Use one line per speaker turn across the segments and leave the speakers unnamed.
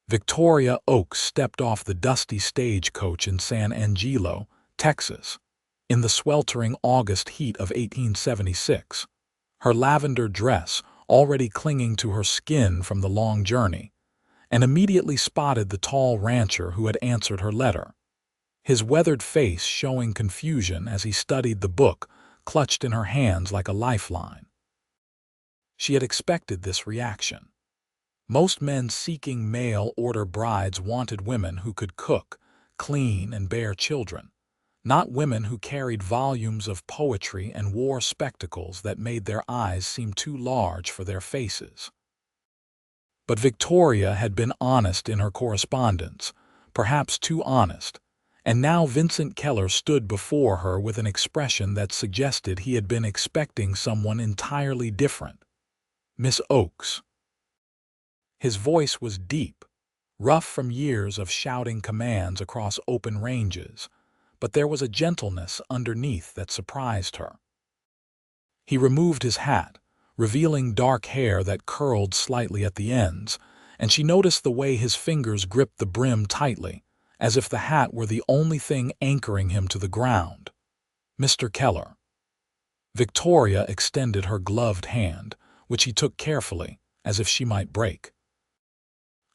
Victoria Oakes stepped off the dusty stagecoach in San Angelo, Texas, in the sweltering August heat of 1876, her lavender dress already clinging to her skin from the long journey, and immediately spotted the tall rancher who had answered her letter, his weathered face showing confusion as he studied the book clutched in her hands like a lifeline. She had expected this reaction. Most men seeking mail-order brides wanted women who could cook, clean, and bear children, not women who carried volumes of poetry and wore spectacles that made their eyes seem too large for their faces. But Victoria had been honest in her correspondence, perhaps too honest, and now Vincent Keller stood before her with an expression that suggested he had been expecting someone entirely different. "Miss Oakes." His voice was deep, rough from years of shouting commands across open ranges, but there was a gentleness underneath that surprised her. He removed his hat, revealing dark hair that curled slightly at the ends, and she noticed the way his fingers gripped the brim tightly, as if the hat were the only thing anchoring him to the ground. "Mr. Keller." Victoria extended her gloved hand, which he took carefully, as if she might break.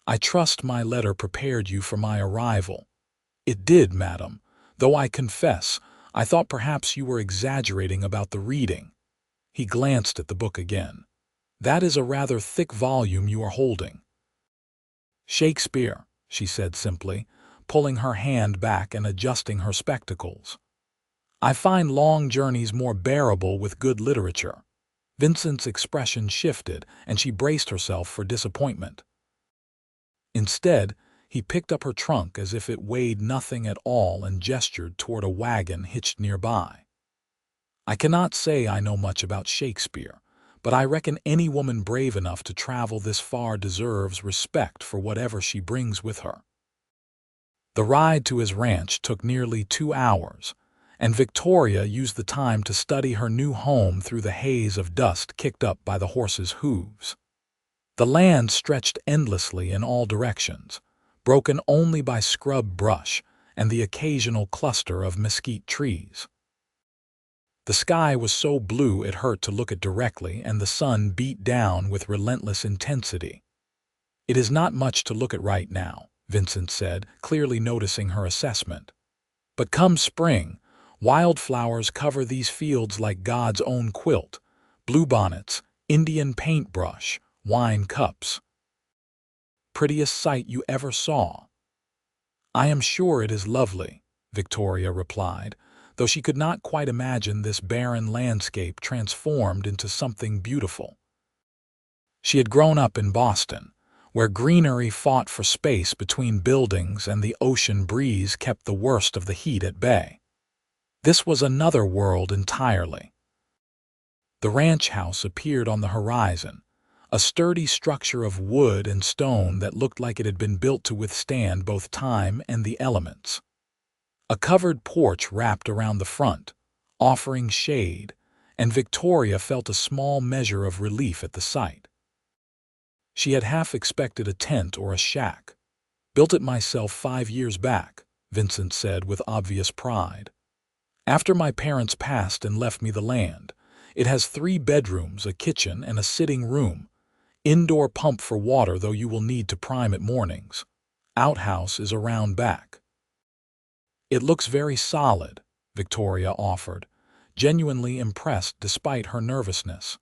"I trust my letter prepared you for my arrival." "It did, madam, though I confess, I thought perhaps you were exaggerating about the reading." He glanced at the book again. "That is a rather thick volume you are holding." "Shakespeare," she said simply, pulling her hand back and adjusting her spectacles. "I find long journeys more bearable with good literature." Vincent's expression shifted, and she braced herself for disappointment. Instead, he picked up her trunk as if it weighed nothing at all and gestured toward a wagon hitched nearby. "I cannot say I know much about Shakespeare, but I reckon any woman brave enough to travel this far deserves respect for whatever she brings with her." The ride to his ranch took nearly 2 hours, and Victoria used the time to study her new home through the haze of dust kicked up by the horses' hooves. The land stretched endlessly in all directions, broken only by scrub brush and the occasional cluster of mesquite trees. The sky was so blue it hurt to look at directly, and the sun beat down with relentless intensity. "It is not much to look at right now," Vincent said, clearly noticing her assessment. "But come spring, wildflowers cover these fields like God's own quilt, bluebonnets, Indian paintbrush, wine cups. Prettiest sight you ever saw." "I am sure it is lovely," Victoria replied, though she could not quite imagine this barren landscape transformed into something beautiful. She had grown up in Boston, where greenery fought for space between buildings and the ocean breeze kept the worst of the heat at bay. This was another world entirely. The ranch house appeared on the horizon, a sturdy structure of wood and stone that looked like it had been built to withstand both time and the elements. A covered porch wrapped around the front, offering shade, and Victoria felt a small measure of relief at the sight. She had half expected a tent or a shack. "Built it myself 5 years back," Vincent said with obvious pride. "After my parents passed and left me the land, it has 3 bedrooms, a kitchen, and a sitting room. Indoor pump for water, though you will need to prime it mornings. Outhouse is around back." "It looks very solid," Victoria offered, genuinely impressed despite her nervousness.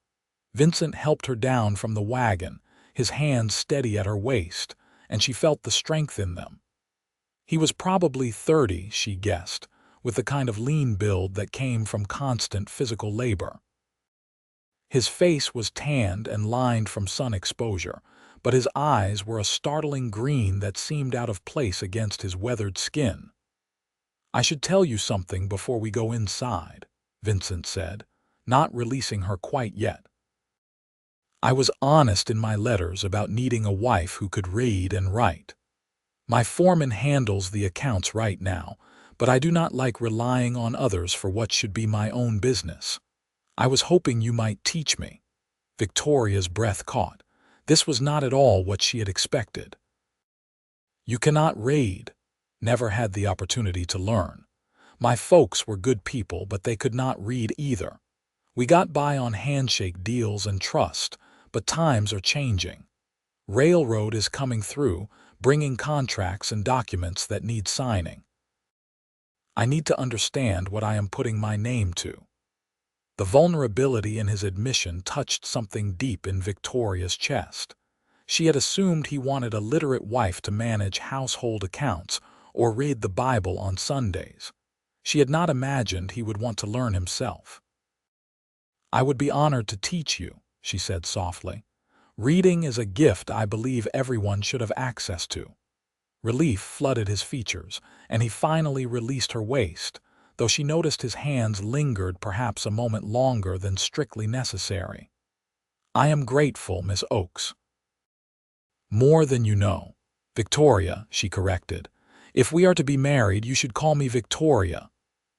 Vincent helped her down from the wagon, his hands steady at her waist, and she felt the strength in them. He was probably 30, she guessed, with the kind of lean build that came from constant physical labor. His face was tanned and lined from sun exposure, but his eyes were a startling green that seemed out of place against his weathered skin. "I should tell you something before we go inside," Vincent said, not releasing her quite yet. "I was honest in my letters about needing a wife who could read and write. My foreman handles the accounts right now, but I do not like relying on others for what should be my own business. I was hoping you might teach me." Victoria's breath caught. This was not at all what she had expected. You cannot read. Never had the opportunity to learn. My folks were good people, but they could not read either. We got by on handshake deals and trust, but times are changing. Railroad is coming through, bringing contracts and documents that need signing. I need to understand what I am putting my name to. The vulnerability in his admission touched something deep in Victoria's chest. She had assumed he wanted a literate wife to manage household accounts or read the Bible on Sundays. She had not imagined he would want to learn himself. "I would be honored to teach you," she said softly. "Reading is a gift I believe everyone should have access to." Relief flooded his features, and he finally released her waist, though she noticed his hands lingered perhaps a moment longer than strictly necessary. "I am grateful, Miss Oakes." "More than you know." "Victoria," she corrected. "If we are to be married, you should call me Victoria."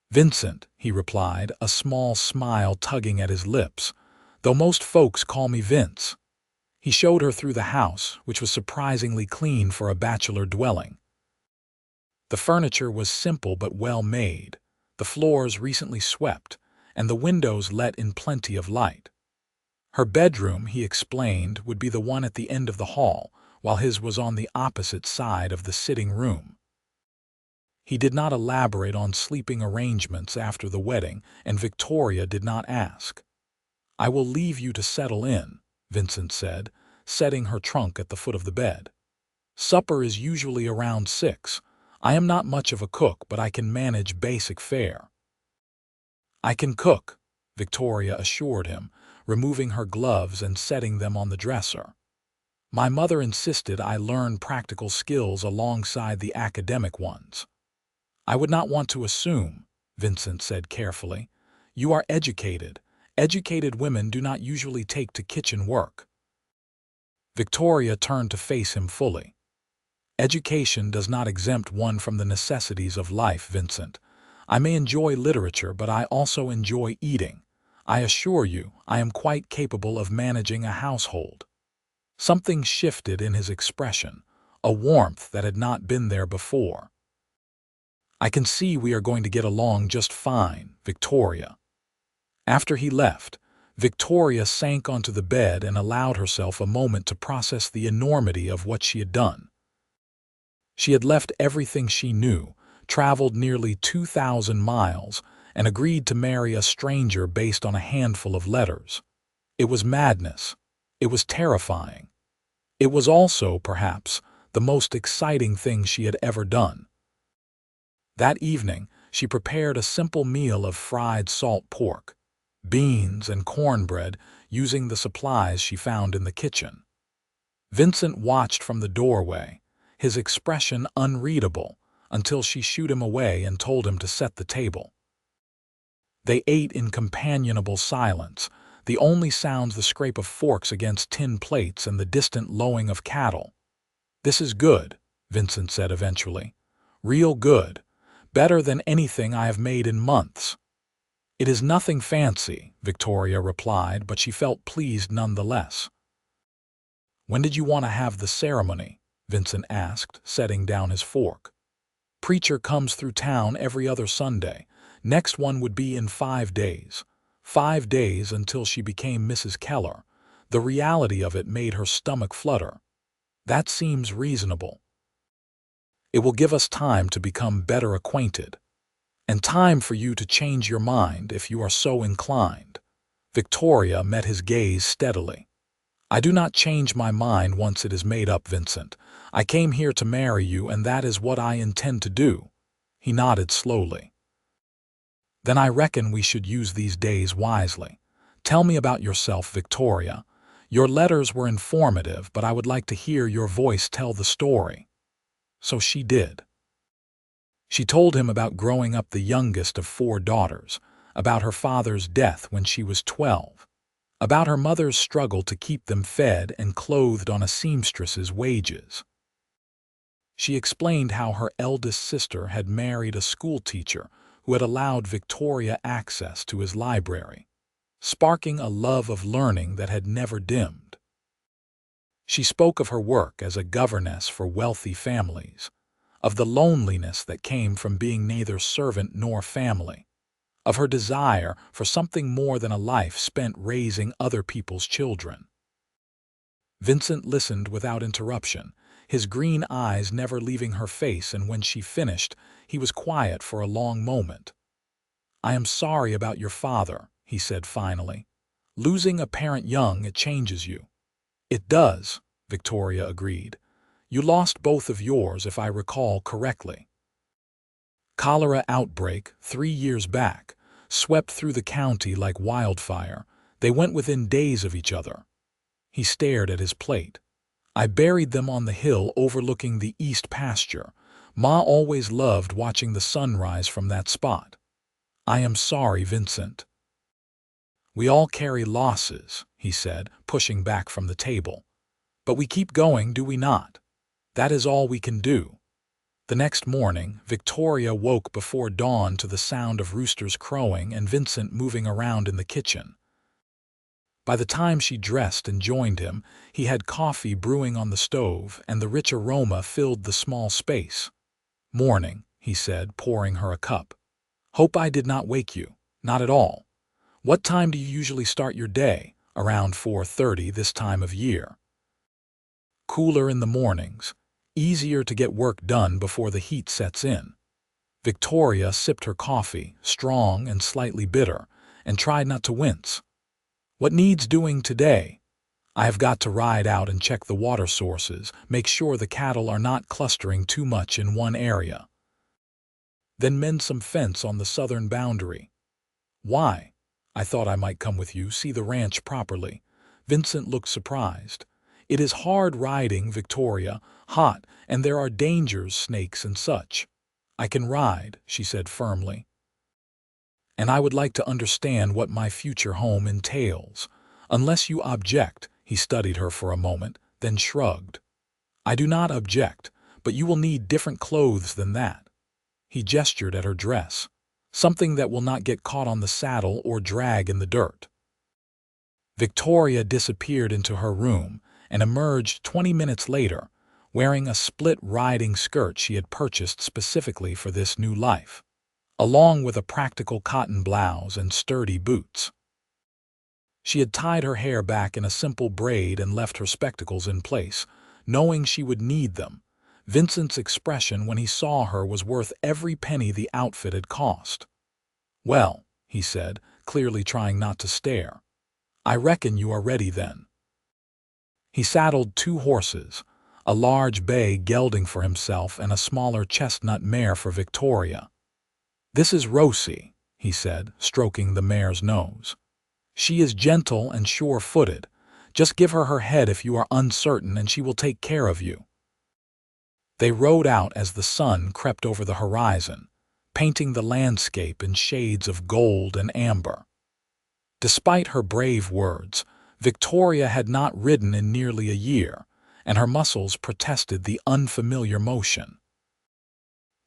"Vincent," he replied, a small smile tugging at his lips, "though most folks call me Vince." He showed her through the house, which was surprisingly clean for a bachelor dwelling. The furniture was simple but well made, the floors recently swept, and the windows let in plenty of light. Her bedroom, he explained, would be the one at the end of the hall, while his was on the opposite side of the sitting room. He did not elaborate on sleeping arrangements after the wedding, and Victoria did not ask. "I will leave you to settle in," Vincent said, setting her trunk at the foot of the bed. "Supper is usually around 6. I am not much of a cook, but I can manage basic fare." "I can cook," Victoria assured him, removing her gloves and setting them on the dresser. "My mother insisted I learn practical skills alongside the academic ones." "I would not want to assume," Vincent said carefully. "You are educated. Educated women do not usually take to kitchen work." Victoria turned to face him fully. "Education does not exempt one from the necessities of life, Vincent. I may enjoy literature, but I also enjoy eating. I assure you, I am quite capable of managing a household." Something shifted in his expression, a warmth that had not been there before. "I can see we are going to get along just fine, Victoria." After he left, Victoria sank onto the bed and allowed herself a moment to process the enormity of what she had done. She had left everything she knew, traveled nearly 2,000 miles, and agreed to marry a stranger based on a handful of letters. It was madness. It was terrifying. It was also, perhaps, the most exciting thing she had ever done. That evening, she prepared a simple meal of fried salt pork, beans, and cornbread using the supplies she found in the kitchen. Vincent watched from the doorway, his expression unreadable, until she shooed him away and told him to set the table. They ate in companionable silence, the only sounds the scrape of forks against tin plates and the distant lowing of cattle. "This is good," Vincent said eventually. "Real good. Better than anything I have made in months." "It is nothing fancy," Victoria replied, but she felt pleased nonetheless. "When did you want to have the ceremony?" Vincent asked, setting down his fork. "Preacher comes through town every other Sunday. Next one would be in 5 days. 5 days until she became Mrs. Keller. The reality of it made her stomach flutter. That seems reasonable. It will give us time to become better acquainted. And time for you to change your mind if you are so inclined." Victoria met his gaze steadily. "I do not change my mind once it is made up, Vincent. I came here to marry you, and that is what I intend to do." He nodded slowly. "Then I reckon we should use these days wisely. Tell me about yourself, Victoria. Your letters were informative, but I would like to hear your voice tell the story." So she did. She told him about growing up the youngest of 4 daughters, about her father's death when she was 12, about her mother's struggle to keep them fed and clothed on a seamstress's wages. She explained how her eldest sister had married a schoolteacher who had allowed Victoria access to his library, sparking a love of learning that had never dimmed. She spoke of her work as a governess for wealthy families, of the loneliness that came from being neither servant nor family, of her desire for something more than a life spent raising other people's children. Vincent listened without interruption, his green eyes never leaving her face, and when she finished, he was quiet for a long moment. "I am sorry about your father," he said finally. "Losing a parent young, it changes you." "It does," Victoria agreed. "You lost both of yours, if I recall correctly." Cholera outbreak 3 years back swept through the county like wildfire. They went within days of each other. He stared at his plate. "I buried them on the hill overlooking the east pasture. Ma always loved watching the sunrise from that spot." "I am sorry, Vincent." "We all carry losses," he said, pushing back from the table. "But we keep going, do we not? That is all we can do." The next morning, Victoria woke before dawn to the sound of roosters crowing and Vincent moving around in the kitchen. By the time she dressed and joined him, he had coffee brewing on the stove, and the rich aroma filled the small space. "Morning," he said, pouring her a cup. "Hope I did not wake you." "Not at all. What time do you usually start your day?" "Around 4:30 this time of year." Cooler in the mornings, easier to get work done before the heat sets in. Victoria sipped her coffee, strong and slightly bitter, and tried not to wince. "What needs doing today?" "I have got to ride out and check the water sources, make sure the cattle are not clustering too much in one area. Then mend some fence on the southern boundary." "Why?" "I thought I might come with you, see the ranch properly." Vincent looked surprised. "It is hard riding, Victoria, hot, and there are dangers, snakes and such." "I can ride," she said firmly. "And I would like to understand what my future home entails. Unless you object." He studied her for a moment, then shrugged. "I do not object, but you will need different clothes than that." He gestured at her dress. "Something that will not get caught on the saddle or drag in the dirt." Victoria disappeared into her room and emerged 20 minutes later, wearing a split riding skirt she had purchased specifically for this new life, along with a practical cotton blouse and sturdy boots. She had tied her hair back in a simple braid and left her spectacles in place, knowing she would need them. Vincent's expression when he saw her was worth every penny the outfit had cost. "Well," he said, clearly trying not to stare, "I reckon you are ready then." He saddled 2 horses, a large bay gelding for himself and a smaller chestnut mare for Victoria. "This is Rosie," he said, stroking the mare's nose. "She is gentle and sure-footed. Just give her her head if you are uncertain and she will take care of you." They rode out as the sun crept over the horizon, painting the landscape in shades of gold and amber. Despite her brave words, Victoria had not ridden in nearly a year, and her muscles protested the unfamiliar motion.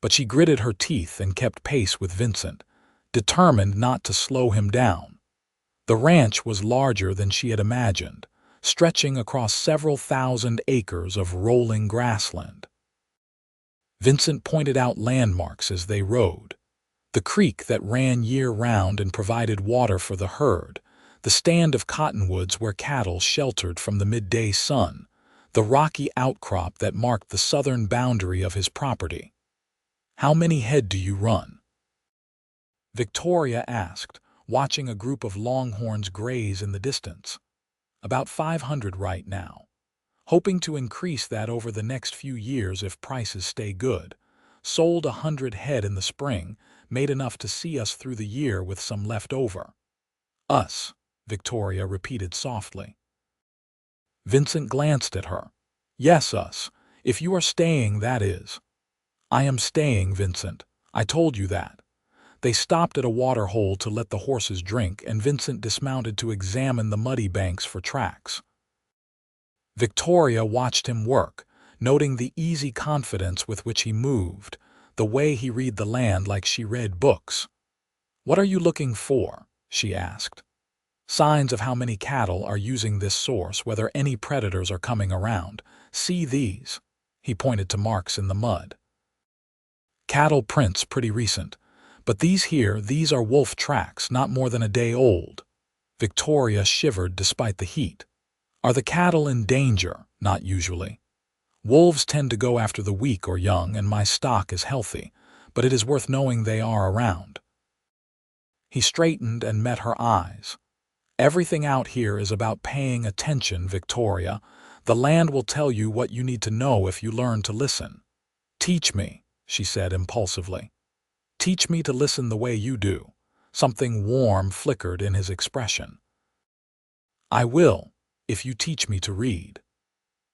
But she gritted her teeth and kept pace with Vincent, determined not to slow him down. The ranch was larger than she had imagined, stretching across several thousand acres of rolling grassland. Vincent pointed out landmarks as they rode. The creek that ran year-round and provided water for the herd, the stand of cottonwoods where cattle sheltered from the midday sun, the rocky outcrop that marked the southern boundary of his property. "How many head do you run?" Victoria asked, watching a group of longhorns graze in the distance. "About 500 right now. Hoping to increase that over the next few years if prices stay good. Sold 100 head in the spring, made enough to see us through the year with some left over." "Us," Victoria repeated softly. Vincent glanced at her. "Yes, us. If you are staying, that is." "I am staying, Vincent. I told you that." They stopped at a water hole to let the horses drink, and Vincent dismounted to examine the muddy banks for tracks. Victoria watched him work, noting the easy confidence with which he moved, the way he read the land like she read books. "What are you looking for?" she asked. Signs of how many cattle are using this source, whether any predators are coming around. See these. He pointed to marks in the mud. Cattle prints pretty recent. But these are wolf tracks, not more than a day old. Victoria shivered despite the heat. Are the cattle in danger? Not usually. Wolves tend to go after the weak or young, and my stock is healthy, but it is worth knowing they are around. He straightened and met her eyes. Everything out here is about paying attention, Victoria. The land will tell you what you need to know if you learn to listen. Teach me, she said impulsively. Teach me to listen the way you do. Something warm flickered in his expression. I will, if you teach me to read.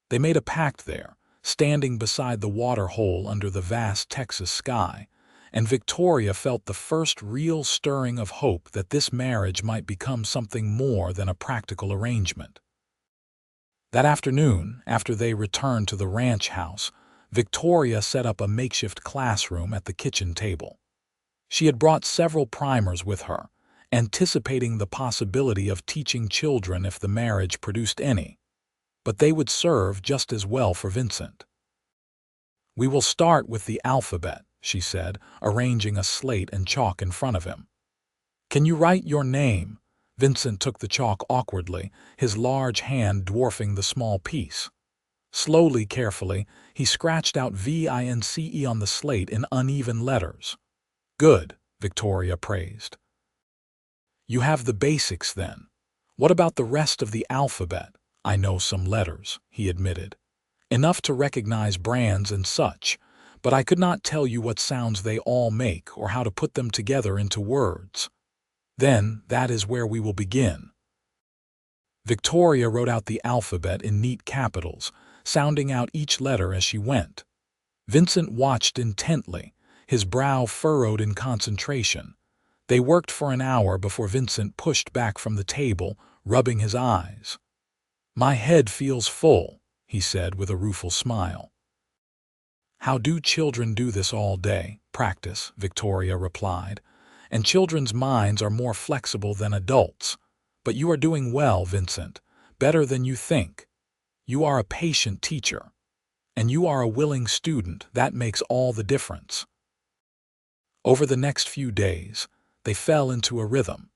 They made a pact there, standing beside the water hole under the vast Texas sky, and Victoria felt the first real stirring of hope that this marriage might become something more than a practical arrangement. That afternoon, after they returned to the ranch house, Victoria set up a makeshift classroom at the kitchen table. She had brought several primers with her, anticipating the possibility of teaching children if the marriage produced any. But they would serve just as well for Vincent. We will start with the alphabet, she said, arranging a slate and chalk in front of him. Can you write your name? Vincent took the chalk awkwardly, his large hand dwarfing the small piece. Slowly, carefully, he scratched out Vince on the slate in uneven letters. Good, Victoria praised. You have the basics then. What about the rest of the alphabet? I know some letters, he admitted. Enough to recognize brands and such, but I could not tell you what sounds they all make or how to put them together into words. Then, that is where we will begin. Victoria wrote out the alphabet in neat capitals, sounding out each letter as she went. Vincent watched intently, his brow furrowed in concentration. They worked for an hour before Vincent pushed back from the table, rubbing his eyes. My head feels full, he said with a rueful smile. How do children do this all day? Practice, Victoria replied. And children's minds are more flexible than adults. But you are doing well, Vincent, better than you think. You are a patient teacher. And you are a willing student. That makes all the difference. Over the next few days, they fell into a rhythm.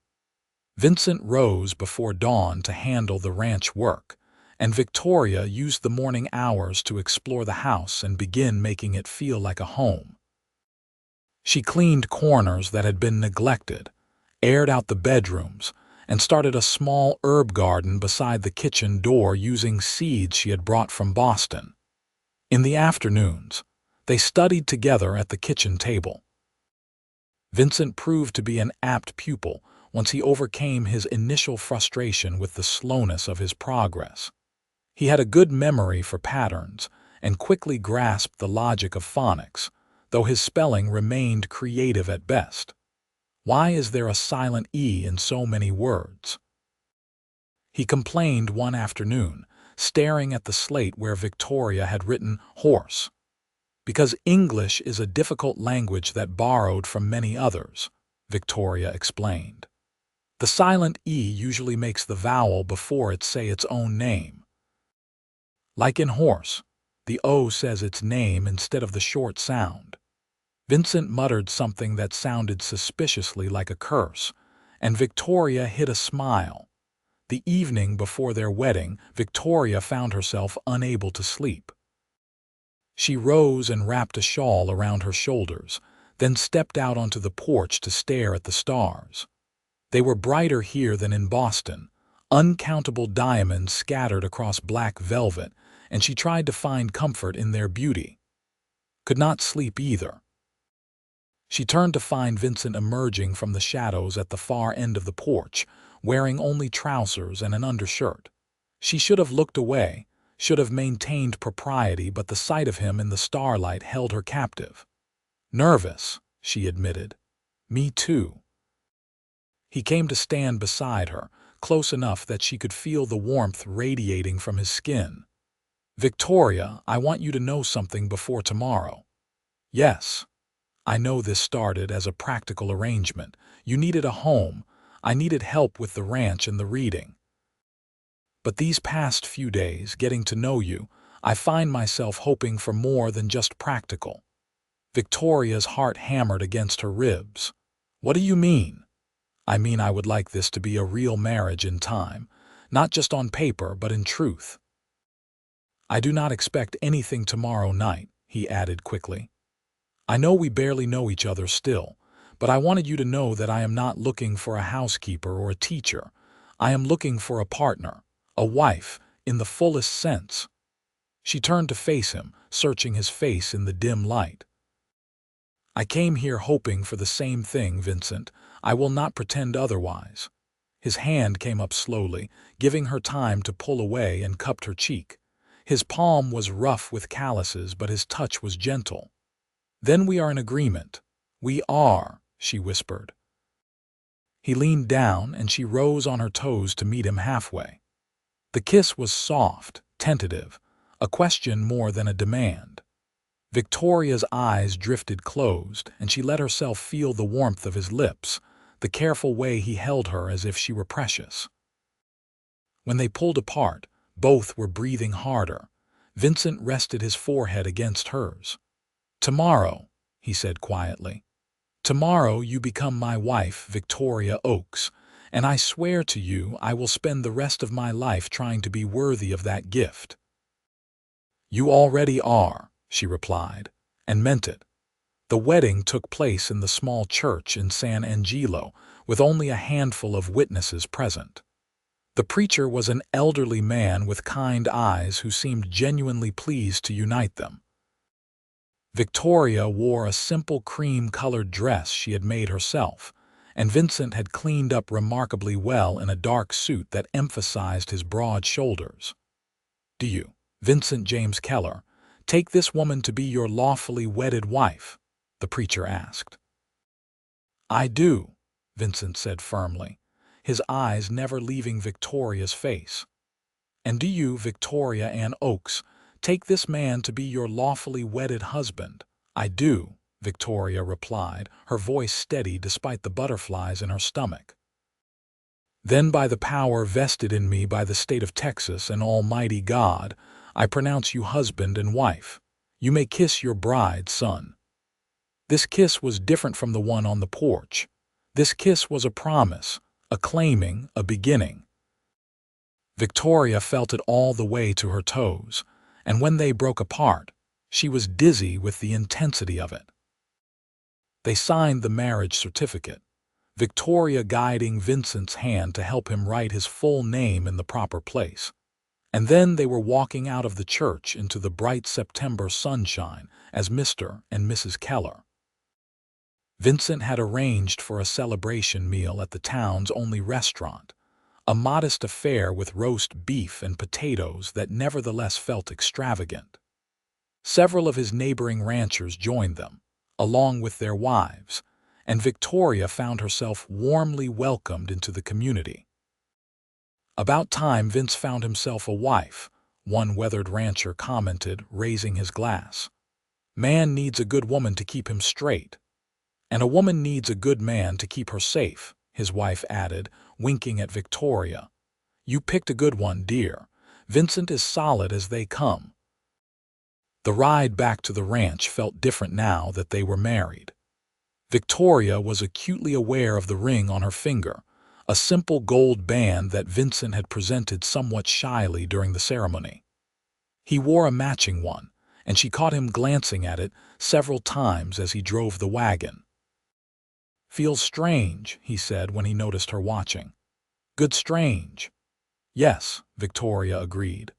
Vincent rose before dawn to handle the ranch work, and Victoria used the morning hours to explore the house and begin making it feel like a home. She cleaned corners that had been neglected, aired out the bedrooms, and started a small herb garden beside the kitchen door using seeds she had brought from Boston. In the afternoons, they studied together at the kitchen table. Vincent proved to be an apt pupil once he overcame his initial frustration with the slowness of his progress. He had a good memory for patterns and quickly grasped the logic of phonics, though his spelling remained creative at best. Why is there a silent E in so many words? He complained one afternoon, staring at the slate where Victoria had written horse. Because English is a difficult language that borrowed from many others, Victoria explained. The silent E usually makes the vowel before it say its own name. Like in horse, the O says its name instead of the short sound. Vincent muttered something that sounded suspiciously like a curse, and Victoria hid a smile. The evening before their wedding, Victoria found herself unable to sleep. She rose and wrapped a shawl around her shoulders, then stepped out onto the porch to stare at the stars. They were brighter here than in Boston, uncountable diamonds scattered across black velvet, and she tried to find comfort in their beauty. Could not sleep either. She turned to find Vincent emerging from the shadows at the far end of the porch, wearing only trousers and an undershirt. She should have looked away, should have maintained propriety, but the sight of him in the starlight held her captive. Nervous, she admitted. Me too. He came to stand beside her, close enough that she could feel the warmth radiating from his skin. Victoria, I want you to know something before tomorrow. Yes. I know this started as a practical arrangement. You needed a home. I needed help with the ranch and the reading. But these past few days, getting to know you, I find myself hoping for more than just practical." Victoria's heart hammered against her ribs. "What do you mean?" "I mean I would like this to be a real marriage in time, not just on paper but in truth." "I do not expect anything tomorrow night," he added quickly. "I know we barely know each other still, but I wanted you to know that I am not looking for a housekeeper or a teacher. I am looking for a partner, a wife, in the fullest sense." She turned to face him, searching his face in the dim light. "I came here hoping for the same thing, Vincent. I will not pretend otherwise." His hand came up slowly, giving her time to pull away, and cupped her cheek. His palm was rough with calluses, but his touch was gentle. "Then we are in agreement." "We are," she whispered. He leaned down, and she rose on her toes to meet him halfway. The kiss was soft, tentative, a question more than a demand. Victoria's eyes drifted closed, and she let herself feel the warmth of his lips, the careful way he held her as if she were precious. When they pulled apart, both were breathing harder. Vincent rested his forehead against hers. "Tomorrow," he said quietly, "tomorrow you become my wife, Victoria Oakes, and I swear to you I will spend the rest of my life trying to be worthy of that gift." "You already are," she replied, and meant it. The wedding took place in the small church in San Angelo, with only a handful of witnesses present. The preacher was an elderly man with kind eyes who seemed genuinely pleased to unite them. Victoria wore a simple cream-colored dress she had made herself, and Vincent had cleaned up remarkably well in a dark suit that emphasized his broad shoulders. "Do you, Vincent James Keller, take this woman to be your lawfully wedded wife?" the preacher asked. "I do," Vincent said firmly, his eyes never leaving Victoria's face. "And do you, Victoria Ann Oakes, take this man to be your lawfully wedded husband?" "I do," Victoria replied, her voice steady despite the butterflies in her stomach. "Then by the power vested in me by the state of Texas and Almighty God, I pronounce you husband and wife. You may kiss your bride, son." This kiss was different from the one on the porch. This kiss was a promise, a claiming, a beginning. Victoria felt it all the way to her toes, and when they broke apart, she was dizzy with the intensity of it. They signed the marriage certificate, Victoria guiding Vincent's hand to help him write his full name in the proper place. And then they were walking out of the church into the bright September sunshine as Mr. and Mrs. Keller. Vincent had arranged for a celebration meal at the town's only restaurant, a modest affair with roast beef and potatoes that nevertheless felt extravagant. Several of his neighboring ranchers joined them, along with their wives, and Victoria found herself warmly welcomed into the community. "About time Vince found himself a wife," one weathered rancher commented, raising his glass. "Man needs a good woman to keep him straight." "And a woman needs a good man to keep her safe," his wife added, winking at Victoria. "You picked a good one, dear. Vincent is solid as they come." The ride back to the ranch felt different now that they were married. Victoria was acutely aware of the ring on her finger, a simple gold band that Vincent had presented somewhat shyly during the ceremony. He wore a matching one, and she caught him glancing at it several times as he drove the wagon. "Feels strange," he said when he noticed her watching. "Good strange." "Yes," Victoria agreed.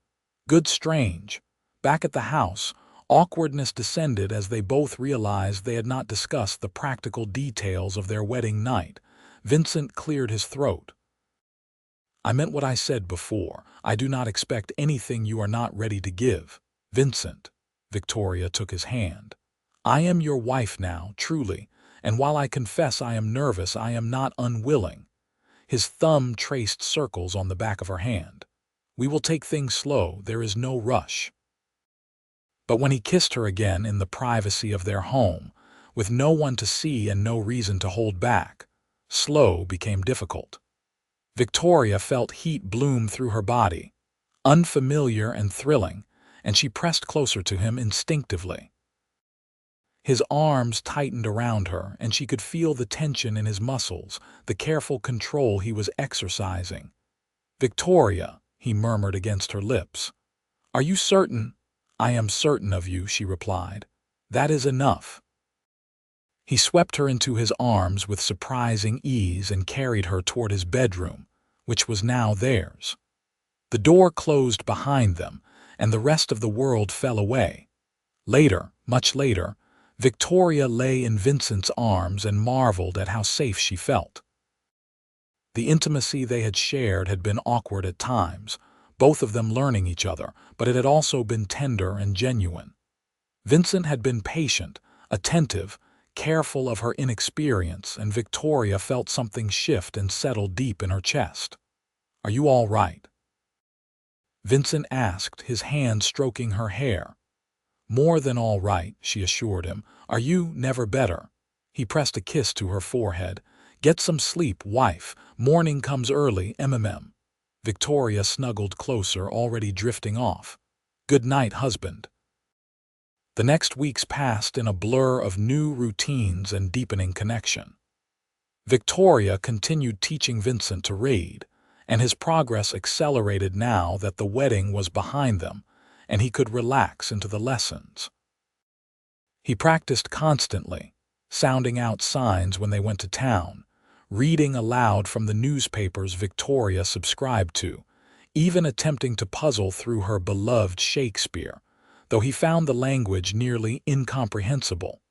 "Good strange." Back at the house, awkwardness descended as they both realized they had not discussed the practical details of their wedding night. Vincent cleared his throat. "I meant what I said before. I do not expect anything you are not ready to give." "Vincent," Victoria took his hand. "I am your wife now, truly, and while I confess I am nervous, I am not unwilling." His thumb traced circles on the back of her hand. "We will take things slow, there is no rush." But when he kissed her again in the privacy of their home, with no one to see and no reason to hold back, Slow became difficult. Victoria felt heat bloom through her body, unfamiliar and thrilling, and she pressed closer to him instinctively. His arms tightened around her, and she could feel the tension in his muscles, the careful control he was exercising. "Victoria," he murmured against her lips. "Are you certain?" "I am certain of you," she replied. "That is enough." He swept her into his arms with surprising ease and carried her toward his bedroom, which was now theirs. The door closed behind them, and the rest of the world fell away. Later, much later, Victoria lay in Vincent's arms and marveled at how safe she felt. The intimacy they had shared had been awkward at times, both of them learning each other, but it had also been tender and genuine. Vincent had been patient, attentive, careful of her inexperience, and Victoria felt something shift and settle deep in her chest. "Are you all right?" Vincent asked, his hand stroking her hair. "More than all right," she assured him. "Are you never better?" He pressed a kiss to her forehead. "Get some sleep, wife. Morning comes early, MMM." Victoria snuggled closer, already drifting off. "Good night, husband." The next weeks passed in a blur of new routines and deepening connection. Victoria continued teaching Vincent to read, and his progress accelerated now that the wedding was behind them, and he could relax into the lessons. He practiced constantly, sounding out signs when they went to town, reading aloud from the newspapers Victoria subscribed to, even attempting to puzzle through her beloved Shakespeare, though he found the language nearly incomprehensible.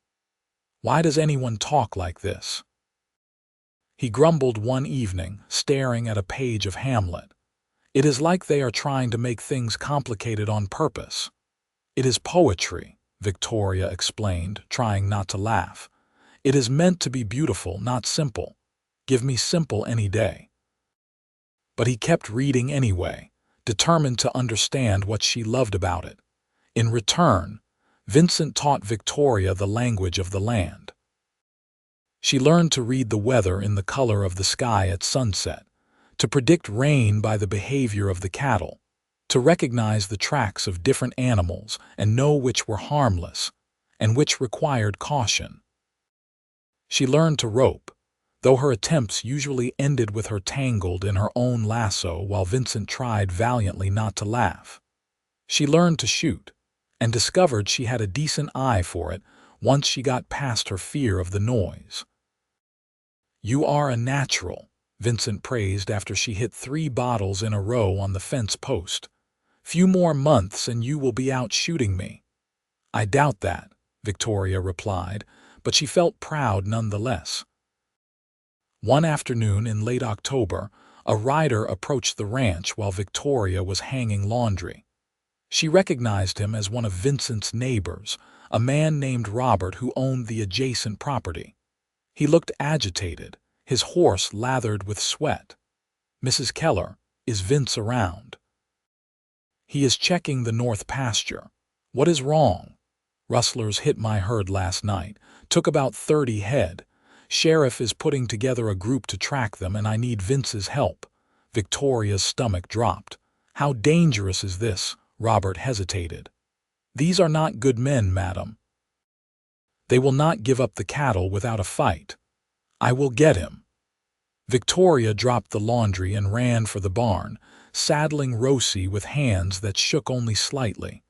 "Why does anyone talk like this?" he grumbled one evening, staring at a page of Hamlet. "It is like they are trying to make things complicated on purpose." "It is poetry," Victoria explained, trying not to laugh. "It is meant to be beautiful, not simple. Give me simple any day." But he kept reading anyway, determined to understand what she loved about it. In return, Vincent taught Victoria the language of the land. She learned to read the weather in the color of the sky at sunset, to predict rain by the behavior of the cattle, to recognize the tracks of different animals and know which were harmless and which required caution. She learned to rope, though her attempts usually ended with her tangled in her own lasso while Vincent tried valiantly not to laugh. She learned to shoot, and discovered she had a decent eye for it once she got past her fear of the noise. "You are a natural," Vincent praised after she hit 3 bottles in a row on the fence post. "Few more months and you will be out shooting me." "I doubt that," Victoria replied, but she felt proud nonetheless. One afternoon in late October, a rider approached the ranch while Victoria was hanging laundry. She recognized him as one of Vincent's neighbors, a man named Robert who owned the adjacent property. He looked agitated, his horse lathered with sweat. "Mrs. Keller, is Vince around?" "He is checking the north pasture." "What is wrong?" "Rustlers hit my herd last night, took about 30 head. Sheriff is putting together a group to track them and I need Vince's help." Victoria's stomach dropped. "How dangerous is this?" Robert hesitated. "These are not good men, madam. They will not give up the cattle without a fight." "I will get him." Victoria dropped the laundry and ran for the barn, saddling Rosie with hands that shook only slightly.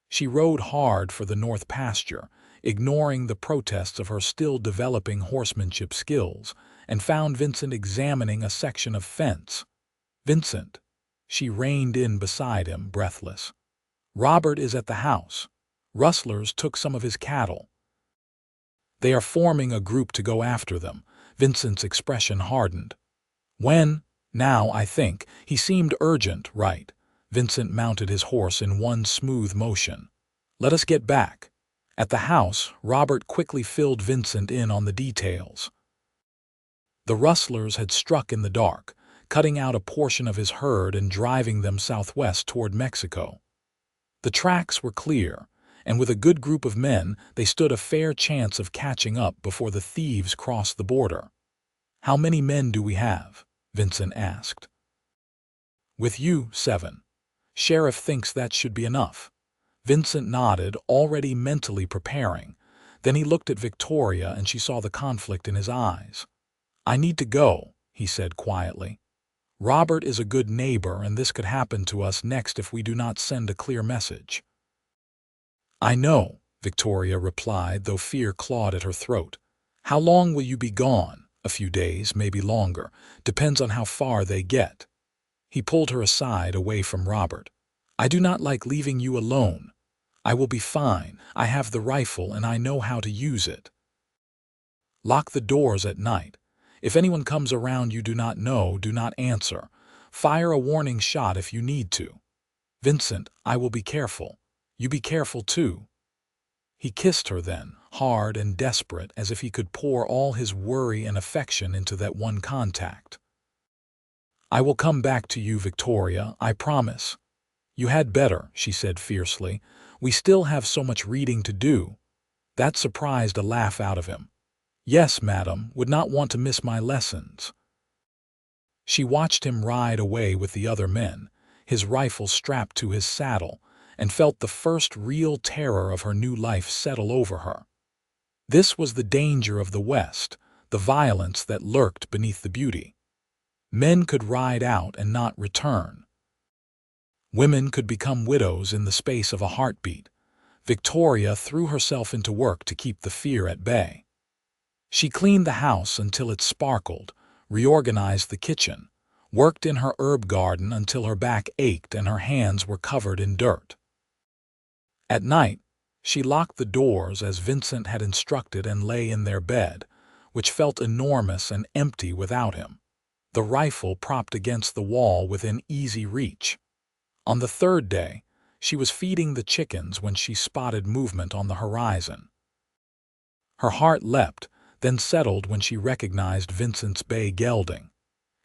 She rode hard for the north pasture, ignoring the protests of her still developing horsemanship skills, and found Vincent examining a section of fence. "Vincent." She reined in beside him, breathless. "Robert is at the house. Rustlers took some of his cattle. They are forming a group to go after them." Vincent's expression hardened. "When?" "Now, I think. He seemed urgent, right?" Vincent mounted his horse in one smooth motion. "Let us get back." At the house, Robert quickly filled Vincent in on the details. The rustlers had struck in the dark, cutting out a portion of his herd and driving them southwest toward Mexico. The tracks were clear, and with a good group of men, they stood a fair chance of catching up before the thieves crossed the border. How many men do we have? Vincent asked. With you, 7. Sheriff thinks that should be enough. Vincent nodded, already mentally preparing. Then he looked at Victoria and she saw the conflict in his eyes. I need to go, he said quietly. Robert is a good neighbor and this could happen to us next if we do not send a clear message. I know, Victoria replied, though fear clawed at her throat. How long will you be gone? A few days, maybe longer. Depends on how far they get. He pulled her aside, away from Robert. I do not like leaving you alone. I will be fine. I have the rifle and I know how to use it. Lock the doors at night. If anyone comes around you do not know, do not answer. Fire a warning shot if you need to. Vincent, I will be careful. You be careful too. He kissed her then, hard and desperate, as if he could pour all his worry and affection into that one contact. I will come back to you, Victoria, I promise. You had better, she said fiercely. We still have so much reading to do. That surprised a laugh out of him. Yes, madam, would not want to miss my lessons. She watched him ride away with the other men, his rifle strapped to his saddle, and felt the first real terror of her new life settle over her. This was the danger of the West, the violence that lurked beneath the beauty. Men could ride out and not return. Women could become widows in the space of a heartbeat. Victoria threw herself into work to keep the fear at bay. She cleaned the house until it sparkled, reorganized the kitchen, worked in her herb garden until her back ached and her hands were covered in dirt. At night, she locked the doors as Vincent had instructed and lay in their bed, which felt enormous and empty without him, the rifle propped against the wall within easy reach. On the third day, she was feeding the chickens when she spotted movement on the horizon. Her heart leapt, then settled when she recognized Vincent's bay gelding.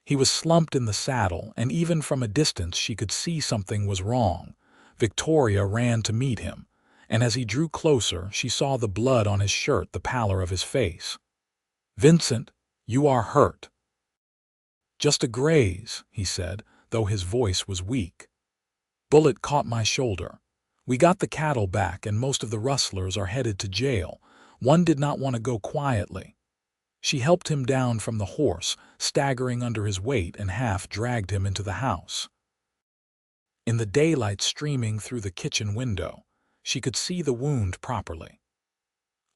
He was slumped in the saddle, and even from a distance she could see something was wrong. Victoria ran to meet him, and as he drew closer, she saw the blood on his shirt, the pallor of his face. Vincent, you are hurt. Just a graze, he said, though his voice was weak. Bullet caught my shoulder. We got the cattle back and most of the rustlers are headed to jail. One did not want to go quietly. She helped him down from the horse, staggering under his weight, and half dragged him into the house. In the daylight streaming through the kitchen window, she could see the wound properly.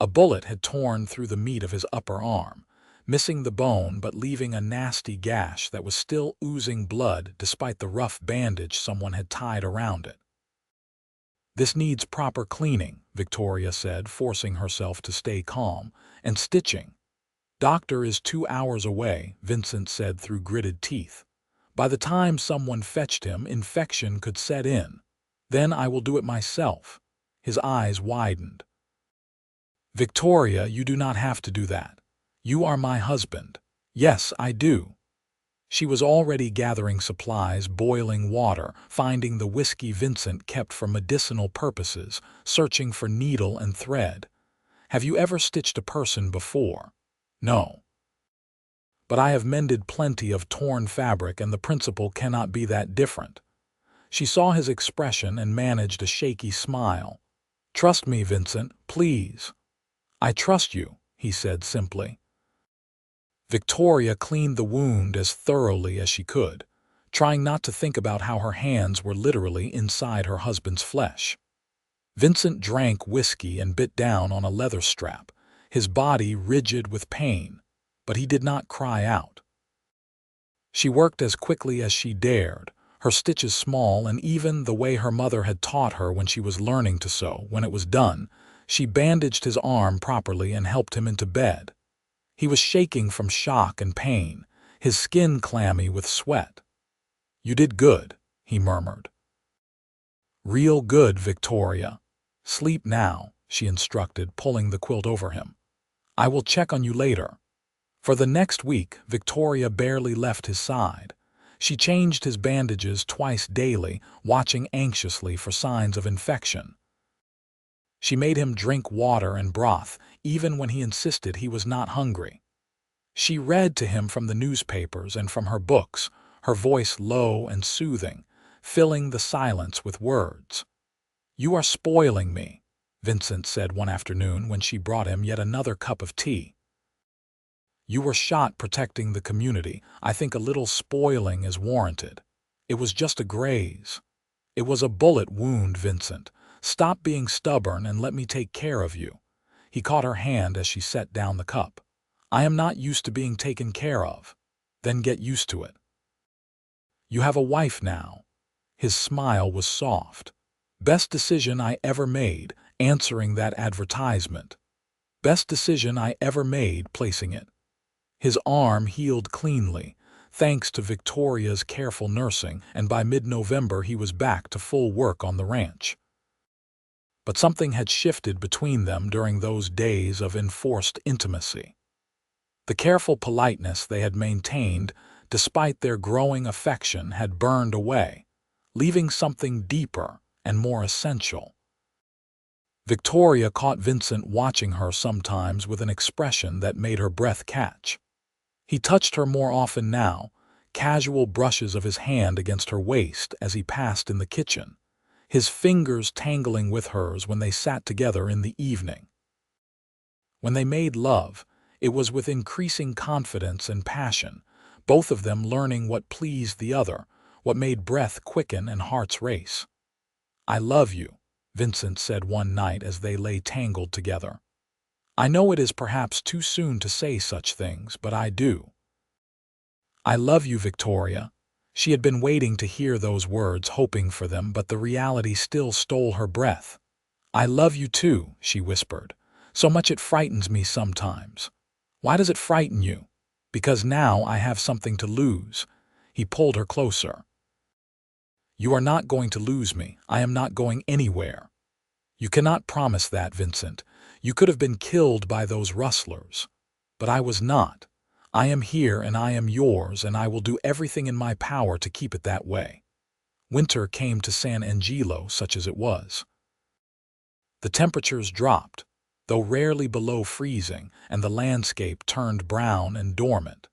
A bullet had torn through the meat of his upper arm, missing the bone but leaving a nasty gash that was still oozing blood despite the rough bandage someone had tied around it. This needs proper cleaning, Victoria said, forcing herself to stay calm, and stitching. Doctor is 2 hours away, Vincent said through gritted teeth. By the time someone fetched him, infection could set in. Then I will do it myself. His eyes widened. Victoria, you do not have to do that. You are my husband. Yes, I do. She was already gathering supplies, boiling water, finding the whiskey Vincent kept for medicinal purposes, searching for needle and thread. Have you ever stitched a person before? No. But I have mended plenty of torn fabric and the principle cannot be that different. She saw his expression and managed a shaky smile. Trust me, Vincent, please. I trust you, he said simply. Victoria cleaned the wound as thoroughly as she could, trying not to think about how her hands were literally inside her husband's flesh. Vincent drank whiskey and bit down on a leather strap, his body rigid with pain, but he did not cry out. She worked as quickly as she dared, her stitches small and even the way her mother had taught her when she was learning to sew. When it was done, she bandaged his arm properly and helped him into bed. He was shaking from shock and pain, his skin clammy with sweat. You did good, he murmured. Real good, Victoria. Sleep now, she instructed, pulling the quilt over him. I will check on you later. For the next week, Victoria barely left his side. She changed his bandages twice daily, watching anxiously for signs of infection. She made him drink water and broth, even when he insisted he was not hungry. She read to him from the newspapers and from her books, her voice low and soothing, filling the silence with words. "You are spoiling me," Vincent said one afternoon when she brought him yet another cup of tea. "You were shot protecting the community. I think a little spoiling is warranted. It was just a graze. It was a bullet wound, Vincent. Stop being stubborn and let me take care of you." He caught her hand as she set down the cup. "I am not used to being taken care of." "Then get used to it. You have a wife now." His smile was soft. "Best decision I ever made, answering that advertisement. Best decision I ever made, placing it." His arm healed cleanly, thanks to Victoria's careful nursing, and by mid-November he was back to full work on the ranch. But something had shifted between them during those days of enforced intimacy. The careful politeness they had maintained, despite their growing affection, had burned away, leaving something deeper and more essential. Victoria caught Vincent watching her sometimes with an expression that made her breath catch. He touched her more often now, casual brushes of his hand against her waist as he passed in the kitchen, his fingers tangling with hers when they sat together in the evening. When they made love, it was with increasing confidence and passion, both of them learning what pleased the other, what made breath quicken and hearts race. "I love you," Vincent said one night as they lay tangled together. "I know it is perhaps too soon to say such things, but I do." "I love you, Victoria." She had been waiting to hear those words, hoping for them, but the reality still stole her breath. "I love you too," she whispered. "So much it frightens me sometimes." "Why does it frighten you?" "Because now I have something to lose." He pulled her closer. "You are not going to lose me. I am not going anywhere." "You cannot promise that, Vincent. You could have been killed by those rustlers. But I was not. I am here and I am yours, and I will do everything in my power to keep it that way." Winter came to San Angelo, such as it was. The temperatures dropped, though rarely below freezing, and the landscape turned brown and dormant.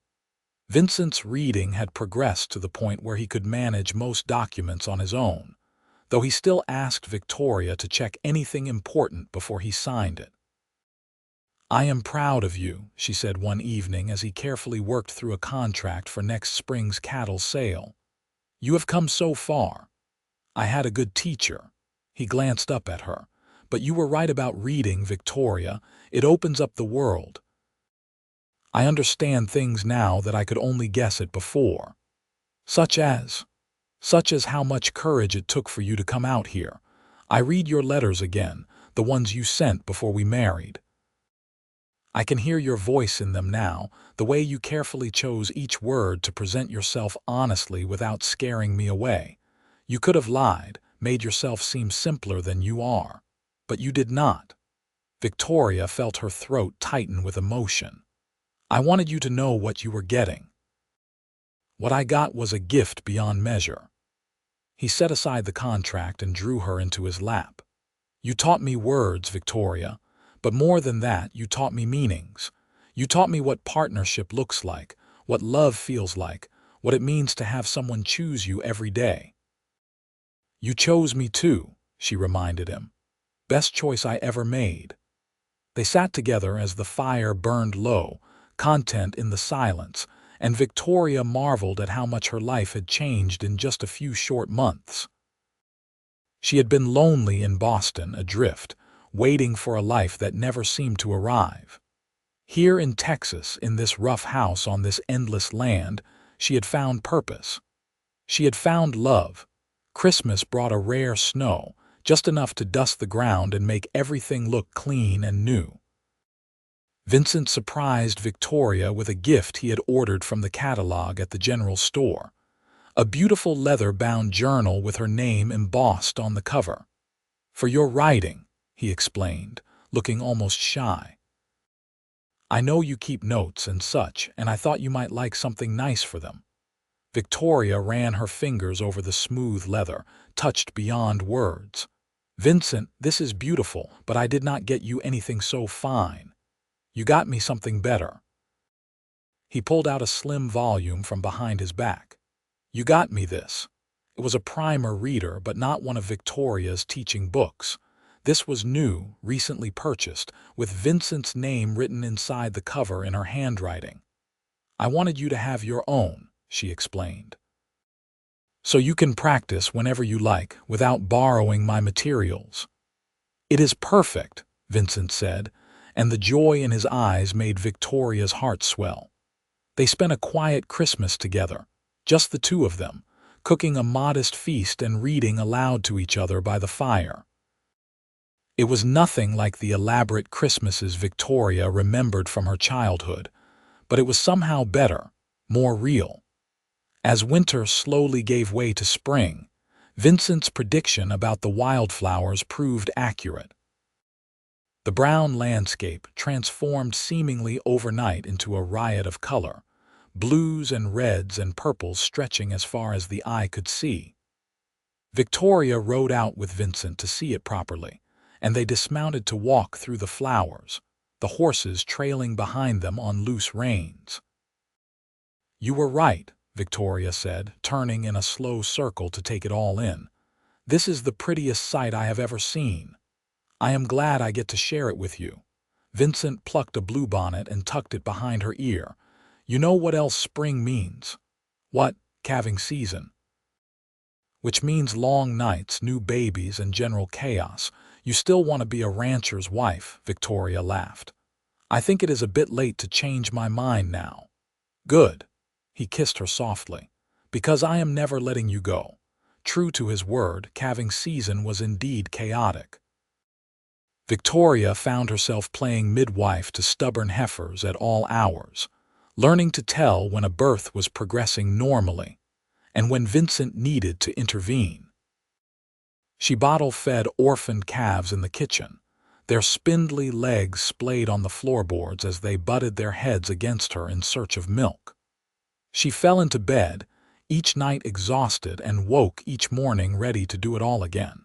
Vincent's reading had progressed to the point where he could manage most documents on his own, though he still asked Victoria to check anything important before he signed it. "I am proud of you," she said one evening as he carefully worked through a contract for next spring's cattle sale. "You have come so far. I had a good teacher." He glanced up at her. "But you were right about reading, Victoria. It opens up the world. I understand things now that I could only guess at before. Such as how much courage it took for you to come out here. I read your letters again, the ones you sent before we married. I can hear your voice in them now, the way you carefully chose each word to present yourself honestly without scaring me away. You could have lied, made yourself seem simpler than you are. But you did not." Victoria felt her throat tighten with emotion. "I wanted you to know what you were getting. What I got was a gift beyond measure." He set aside the contract and drew her into his lap. "You taught me words, Victoria, but more than that, you taught me meanings. You taught me what partnership looks like, what love feels like, what it means to have someone choose you every day." "You chose me too," she reminded him. "Best choice I ever made." They sat together as the fire burned low, content in the silence, and Victoria marveled at how much her life had changed in just a few short months. She had been lonely in Boston, adrift, waiting for a life that never seemed to arrive. Here in Texas, in this rough house on this endless land, she had found purpose. She had found love. Christmas brought a rare snow, just enough to dust the ground and make everything look clean and new. Vincent surprised Victoria with a gift he had ordered from the catalog at the general store. A beautiful leather-bound journal with her name embossed on the cover. "For your writing," he explained, looking almost shy. "I know you keep notes and such, and I thought you might like something nice for them." Victoria ran her fingers over the smooth leather, touched beyond words. "Vincent, this is beautiful, but I did not get you anything so fine. You got me something better." He pulled out a slim volume from behind his back. "You got me this." It was a primer reader, but not one of Victoria's teaching books. This was new, recently purchased, with Vincent's name written inside the cover in her handwriting. "I wanted you to have your own," she explained, "so you can practice whenever you like without borrowing my materials." "It is perfect," Vincent said, and the joy in his eyes made Victoria's heart swell. They spent a quiet Christmas together, just the two of them, cooking a modest feast and reading aloud to each other by the fire. It was nothing like the elaborate Christmases Victoria remembered from her childhood, but it was somehow better, more real. As winter slowly gave way to spring, Vincent's prediction about the wildflowers proved accurate. The brown landscape transformed seemingly overnight into a riot of color, blues and reds and purples stretching as far as the eye could see. Victoria rode out with Vincent to see it properly, and they dismounted to walk through the flowers, the horses trailing behind them on loose reins. "You were right," Victoria said, turning in a slow circle to take it all in. "This is the prettiest sight I have ever seen. I am glad I get to share it with you." Vincent plucked a bluebonnet and tucked it behind her ear. "You know what else spring means?" "What?" "Calving season. Which means long nights, new babies, and general chaos. You still want to be a rancher's wife," Victoria laughed. "I think it is a bit late to change my mind now." "Good." He kissed her softly. "Because I am never letting you go." True to his word, calving season was indeed chaotic. Victoria found herself playing midwife to stubborn heifers at all hours, learning to tell when a birth was progressing normally and when Vincent needed to intervene. She bottle-fed orphaned calves in the kitchen, their spindly legs splayed on the floorboards as they butted their heads against her in search of milk. She fell into bed, each night exhausted, and woke each morning ready to do it all again.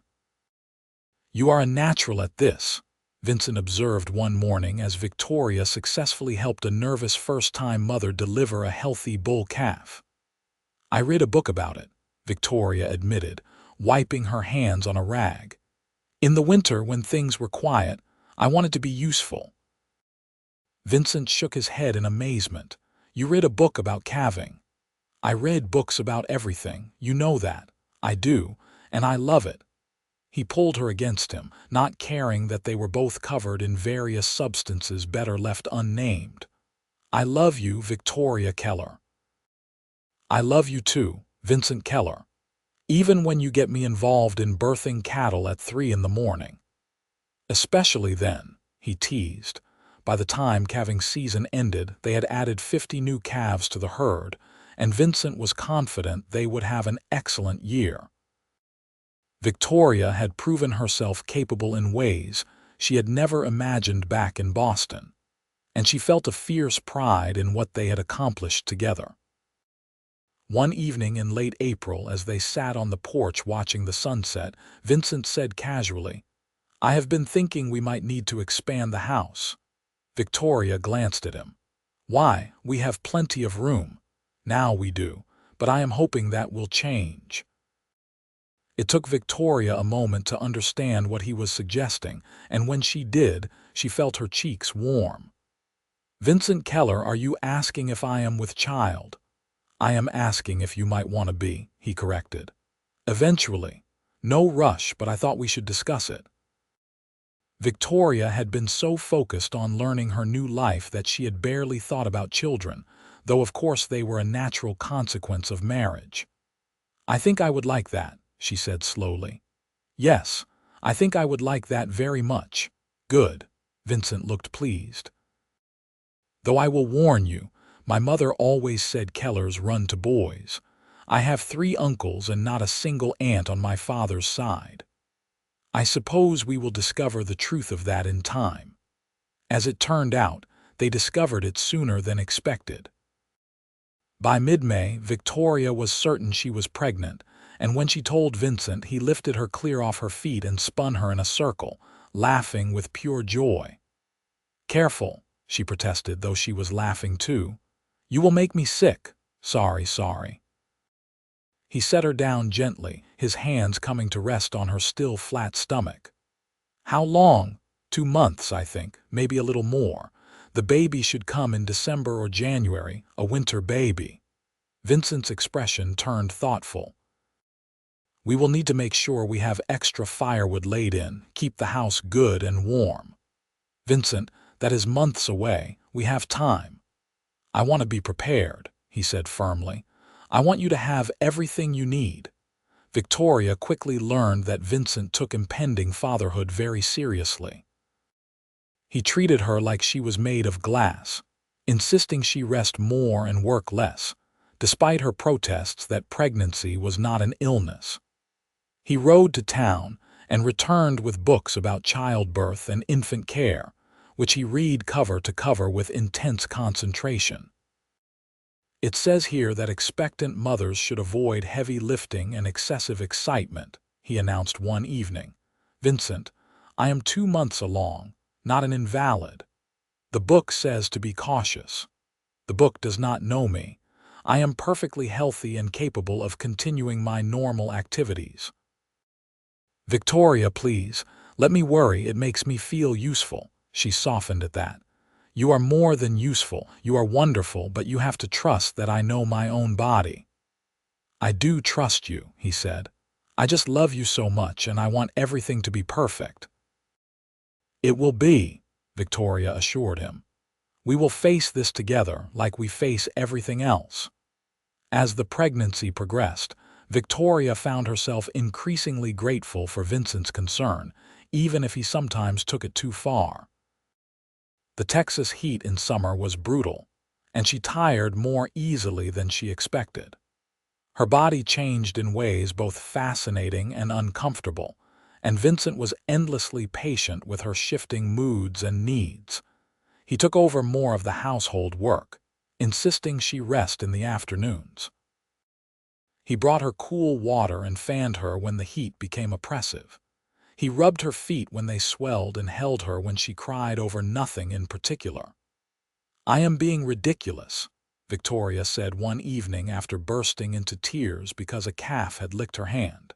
"You are a natural at this," Vincent observed one morning as Victoria successfully helped a nervous first-time mother deliver a healthy bull calf. "I read a book about it," Victoria admitted, wiping her hands on a rag. "In the winter, when things were quiet, I wanted to be useful." Vincent shook his head in amazement. "You read a book about calving?" "I read books about everything, you know that." "I do, and I love it." He pulled her against him, not caring that they were both covered in various substances better left unnamed. "I love you, Victoria Keller." "I love you too, Vincent Keller. Even when you get me involved in birthing cattle at 3 in the morning." "Especially then," he teased. By the time calving season ended, they had added 50 new calves to the herd, and Vincent was confident they would have an excellent year. Victoria had proven herself capable in ways she had never imagined back in Boston, and she felt a fierce pride in what they had accomplished together. One evening in late April, as they sat on the porch watching the sunset, Vincent said casually, "I have been thinking we might need to expand the house." Victoria glanced at him. "Why, we have plenty of room. Now we do, but I am hoping that will change." It took Victoria a moment to understand what he was suggesting, and when she did, she felt her cheeks warm. "Vincent Keller, are you asking if I am with child?" "I am asking if you might want to be," he corrected. "Eventually. No rush, but I thought we should discuss it." Victoria had been so focused on learning her new life that she had barely thought about children, though of course they were a natural consequence of marriage. "I think I would like that," she said slowly. "Yes, I think I would like that very much." "Good." Vincent looked pleased. "Though I will warn you, my mother always said Kellers run to boys. I have 3 uncles and not a single aunt on my father's side. I suppose we will discover the truth of that in time." As it turned out, they discovered it sooner than expected. By mid-May, Victoria was certain she was pregnant, and when she told Vincent, he lifted her clear off her feet and spun her in a circle, laughing with pure joy. "Careful," she protested, though she was laughing too. You will make me sick. Sorry, sorry. He set her down gently, his hands coming to rest on her still flat stomach. How long? 2 months, I think, maybe a little more. The baby should come in December or January, a winter baby. Vincent's expression turned thoughtful. We will need to make sure we have extra firewood laid in, keep the house good and warm. Vincent, that is months away. We have time. I want to be prepared, he said firmly. I want you to have everything you need. Victoria quickly learned that Vincent took impending fatherhood very seriously. He treated her like she was made of glass, insisting she rest more and work less, despite her protests that pregnancy was not an illness. He rode to town and returned with books about childbirth and infant care, which he read cover to cover with intense concentration. It says here that expectant mothers should avoid heavy lifting and excessive excitement, he announced one evening. Vincent, I am 2 months along, not an invalid. The book says to be cautious. The book does not know me. I am perfectly healthy and capable of continuing my normal activities. Victoria, please, let me worry. It makes me feel useful. She softened at that. You are more than useful. You are wonderful, but you have to trust that I know my own body. I do trust you, he said. I just love you so much, and I want everything to be perfect. It will be, Victoria assured him. We will face this together like we face everything else. As the pregnancy progressed, Victoria found herself increasingly grateful for Vincent's concern, even if he sometimes took it too far. The Texas heat in summer was brutal, and she tired more easily than she expected. Her body changed in ways both fascinating and uncomfortable, and Vincent was endlessly patient with her shifting moods and needs. He took over more of the household work, insisting she rest in the afternoons. He brought her cool water and fanned her when the heat became oppressive. He rubbed her feet when they swelled and held her when she cried over nothing in particular. I am being ridiculous, Victoria said one evening after bursting into tears because a calf had licked her hand.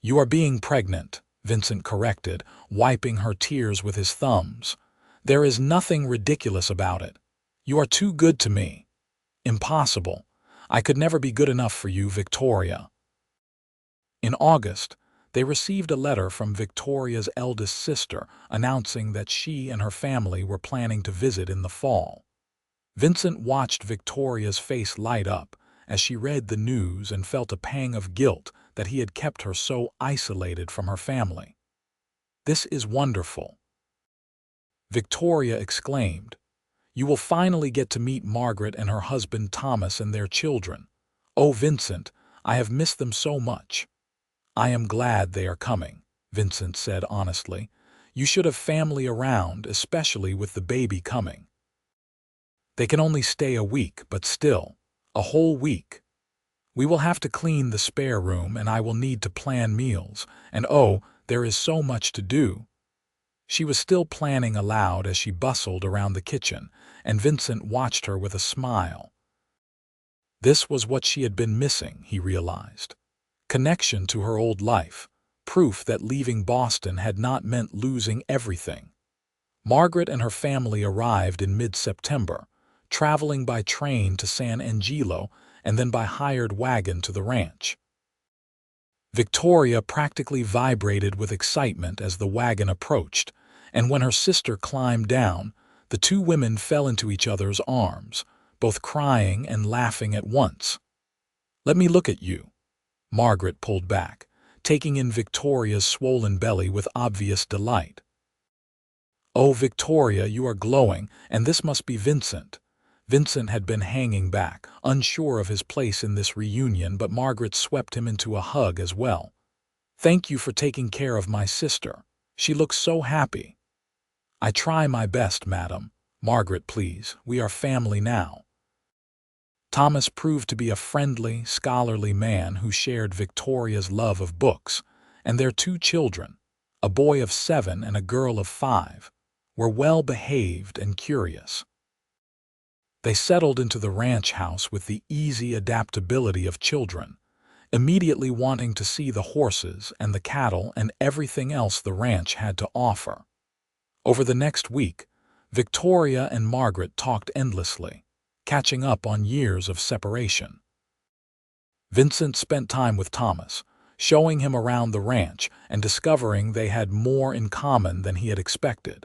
You are being pregnant, Vincent corrected, wiping her tears with his thumbs. There is nothing ridiculous about it. You are too good to me. Impossible. I could never be good enough for you, Victoria. In August, they received a letter from Victoria's eldest sister announcing that she and her family were planning to visit in the fall. Vincent watched Victoria's face light up as she read the news and felt a pang of guilt that he had kept her so isolated from her family. This is wonderful, Victoria exclaimed. You will finally get to meet Margaret and her husband Thomas and their children. Oh, Vincent, I have missed them so much. I am glad they are coming, Vincent said honestly. You should have family around, especially with the baby coming. They can only stay a week, but still, a whole week. We will have to clean the spare room, and I will need to plan meals, and oh, there is so much to do. She was still planning aloud as she bustled around the kitchen, and Vincent watched her with a smile. This was what she had been missing, he realized. Connection to her old life, proof that leaving Boston had not meant losing everything. Margaret and her family arrived in mid-September, traveling by train to San Angelo and then by hired wagon to the ranch. Victoria practically vibrated with excitement as the wagon approached, and when her sister climbed down, the two women fell into each other's arms, both crying and laughing at once. Let me look at you. Margaret pulled back, taking in Victoria's swollen belly with obvious delight. Oh, Victoria, you are glowing, and this must be Vincent. Vincent had been hanging back, unsure of his place in this reunion, but Margaret swept him into a hug as well. Thank you for taking care of my sister. She looks so happy. I try my best, madam. Margaret, please, we are family now. Thomas proved to be a friendly, scholarly man who shared Victoria's love of books, and their 2 children, a boy of 7 and a girl of 5, were well behaved and curious. They settled into the ranch house with the easy adaptability of children, immediately wanting to see the horses and the cattle and everything else the ranch had to offer. Over the next week, Victoria and Margaret talked endlessly, catching up on years of separation. Vincent spent time with Thomas, showing him around the ranch and discovering they had more in common than he had expected.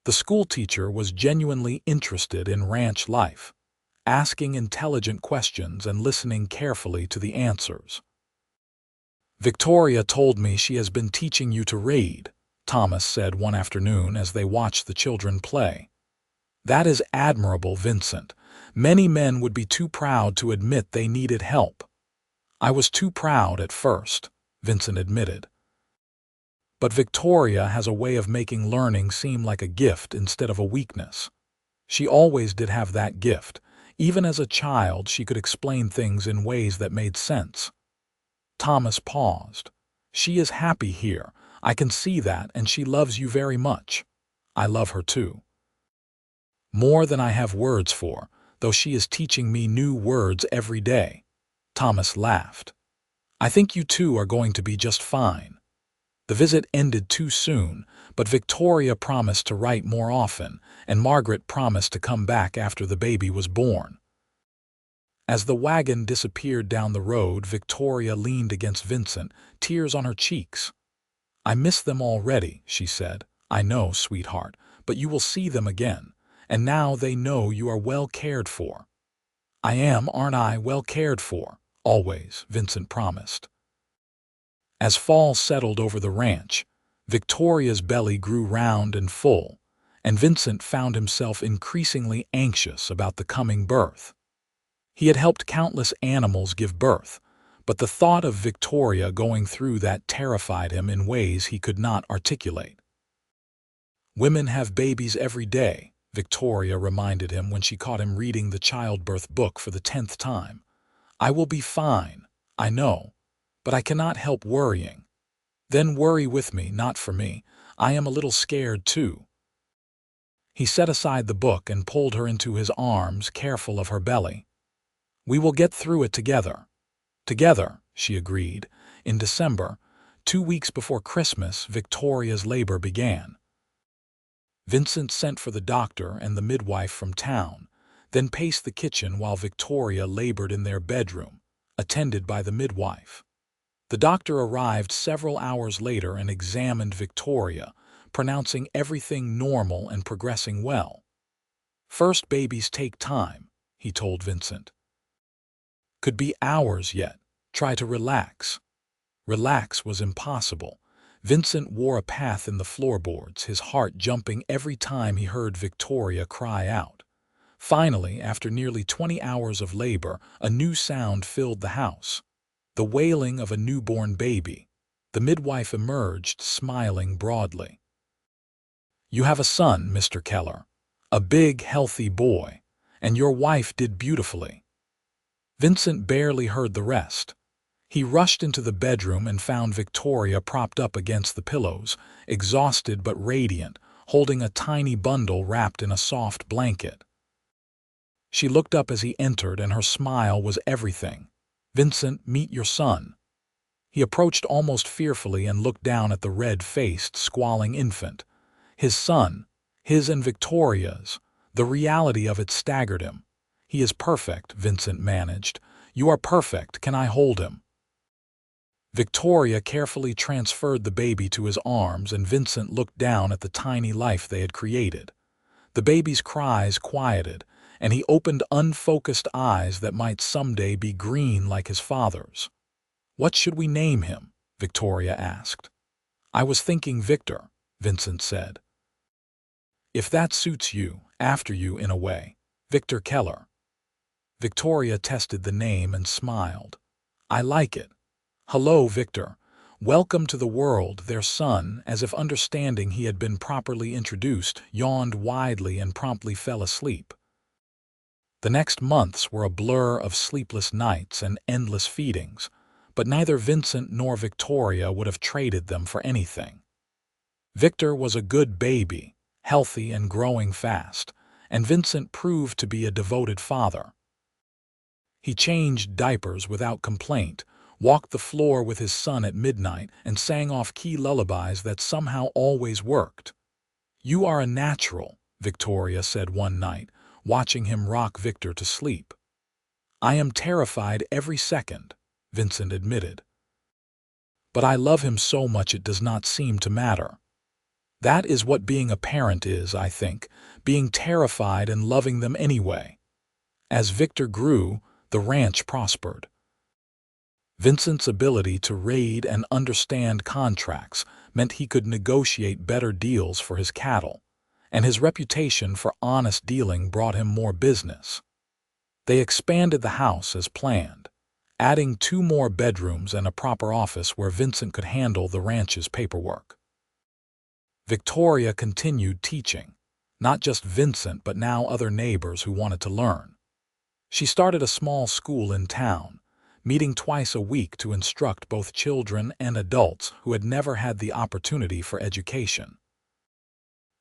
The schoolteacher was genuinely interested in ranch life, asking intelligent questions and listening carefully to the answers. "Victoria told me she has been teaching you to read," Thomas said one afternoon as they watched the children play. "That is admirable, Vincent. Many men would be too proud to admit they needed help." "I was too proud at first," Vincent admitted. "But Victoria has a way of making learning seem like a gift instead of a weakness. She always did have that gift. Even as a child, she could explain things in ways that made sense." Thomas paused. "She is happy here. I can see that, and she loves you very much. I love her too. More than I have words for, though she is teaching me new words every day." Thomas laughed. "I think you two are going to be just fine." The visit ended too soon, but Victoria promised to write more often, and Margaret promised to come back after the baby was born. As the wagon disappeared down the road, Victoria leaned against Vincent, tears on her cheeks. "I miss them already," she said. "I know, sweetheart, but you will see them again, and now they know you are well cared for." "I am, aren't I, well cared for?" "Always," Vincent promised. As fall settled over the ranch, Victoria's belly grew round and full, and Vincent found himself increasingly anxious about the coming birth. He had helped countless animals give birth, but the thought of Victoria going through that terrified him in ways he could not articulate. "Women have babies every day," Victoria reminded him when she caught him reading the childbirth book for the 10th time. "I will be fine, I know, but I cannot help worrying." "Then worry with me, not for me. I am a little scared too." He set aside the book and pulled her into his arms, careful of her belly. "We will get through it together." "Together," she agreed. In December, 2 weeks before Christmas, Victoria's labor began. Vincent sent for the doctor and the midwife from town, then paced the kitchen while Victoria labored in their bedroom, attended by the midwife. The doctor arrived several hours later and examined Victoria, pronouncing everything normal and progressing well. "First babies take time," he told Vincent. "Could be hours yet. Try to relax." Relax was impossible. Vincent wore a path in the floorboards, his heart jumping every time he heard Victoria cry out. Finally, after nearly 20 hours of labor, a new sound filled the house. The wailing of a newborn baby. The midwife emerged, smiling broadly. "You have a son, Mr. Keller. A big, healthy boy. And your wife did beautifully." Vincent barely heard the rest. He rushed into the bedroom and found Victoria propped up against the pillows, exhausted but radiant, holding a tiny bundle wrapped in a soft blanket. She looked up as he entered, and her smile was everything. "Vincent, meet your son." He approached almost fearfully and looked down at the red-faced, squalling infant. His son, his and Victoria's. The reality of it staggered him. "He is perfect," Vincent managed. "You are perfect. Can I hold him?" Victoria carefully transferred the baby to his arms, and Vincent looked down at the tiny life they had created. The baby's cries quieted, and he opened unfocused eyes that might someday be green like his father's. "What should we name him?" Victoria asked. "I was thinking Victor," Vincent said. "If that suits you, after you in a way. Victor Keller." Victoria tested the name and smiled. "I like it. Hello, Victor. Welcome to the world." Their son, as if understanding he had been properly introduced, yawned widely and promptly fell asleep. The next months were a blur of sleepless nights and endless feedings, but neither Vincent nor Victoria would have traded them for anything. Victor was a good baby, healthy and growing fast, and Vincent proved to be a devoted father. He changed diapers without complaint, walked the floor with his son at midnight, and sang off key lullabies that somehow always worked. "You are a natural," Victoria said one night, watching him rock Victor to sleep. "I am terrified every second," Vincent admitted. "But I love him so much it does not seem to matter." That is what being a parent is, I think, being terrified and loving them anyway. As Victor grew, the ranch prospered. Vincent's ability to read and understand contracts meant he could negotiate better deals for his cattle, and his reputation for honest dealing brought him more business. They expanded the house as planned, adding 2 more bedrooms and a proper office where Vincent could handle the ranch's paperwork. Victoria continued teaching, not just Vincent but now other neighbors who wanted to learn. She started a small school in town, meeting twice a week to instruct both children and adults who had never had the opportunity for education.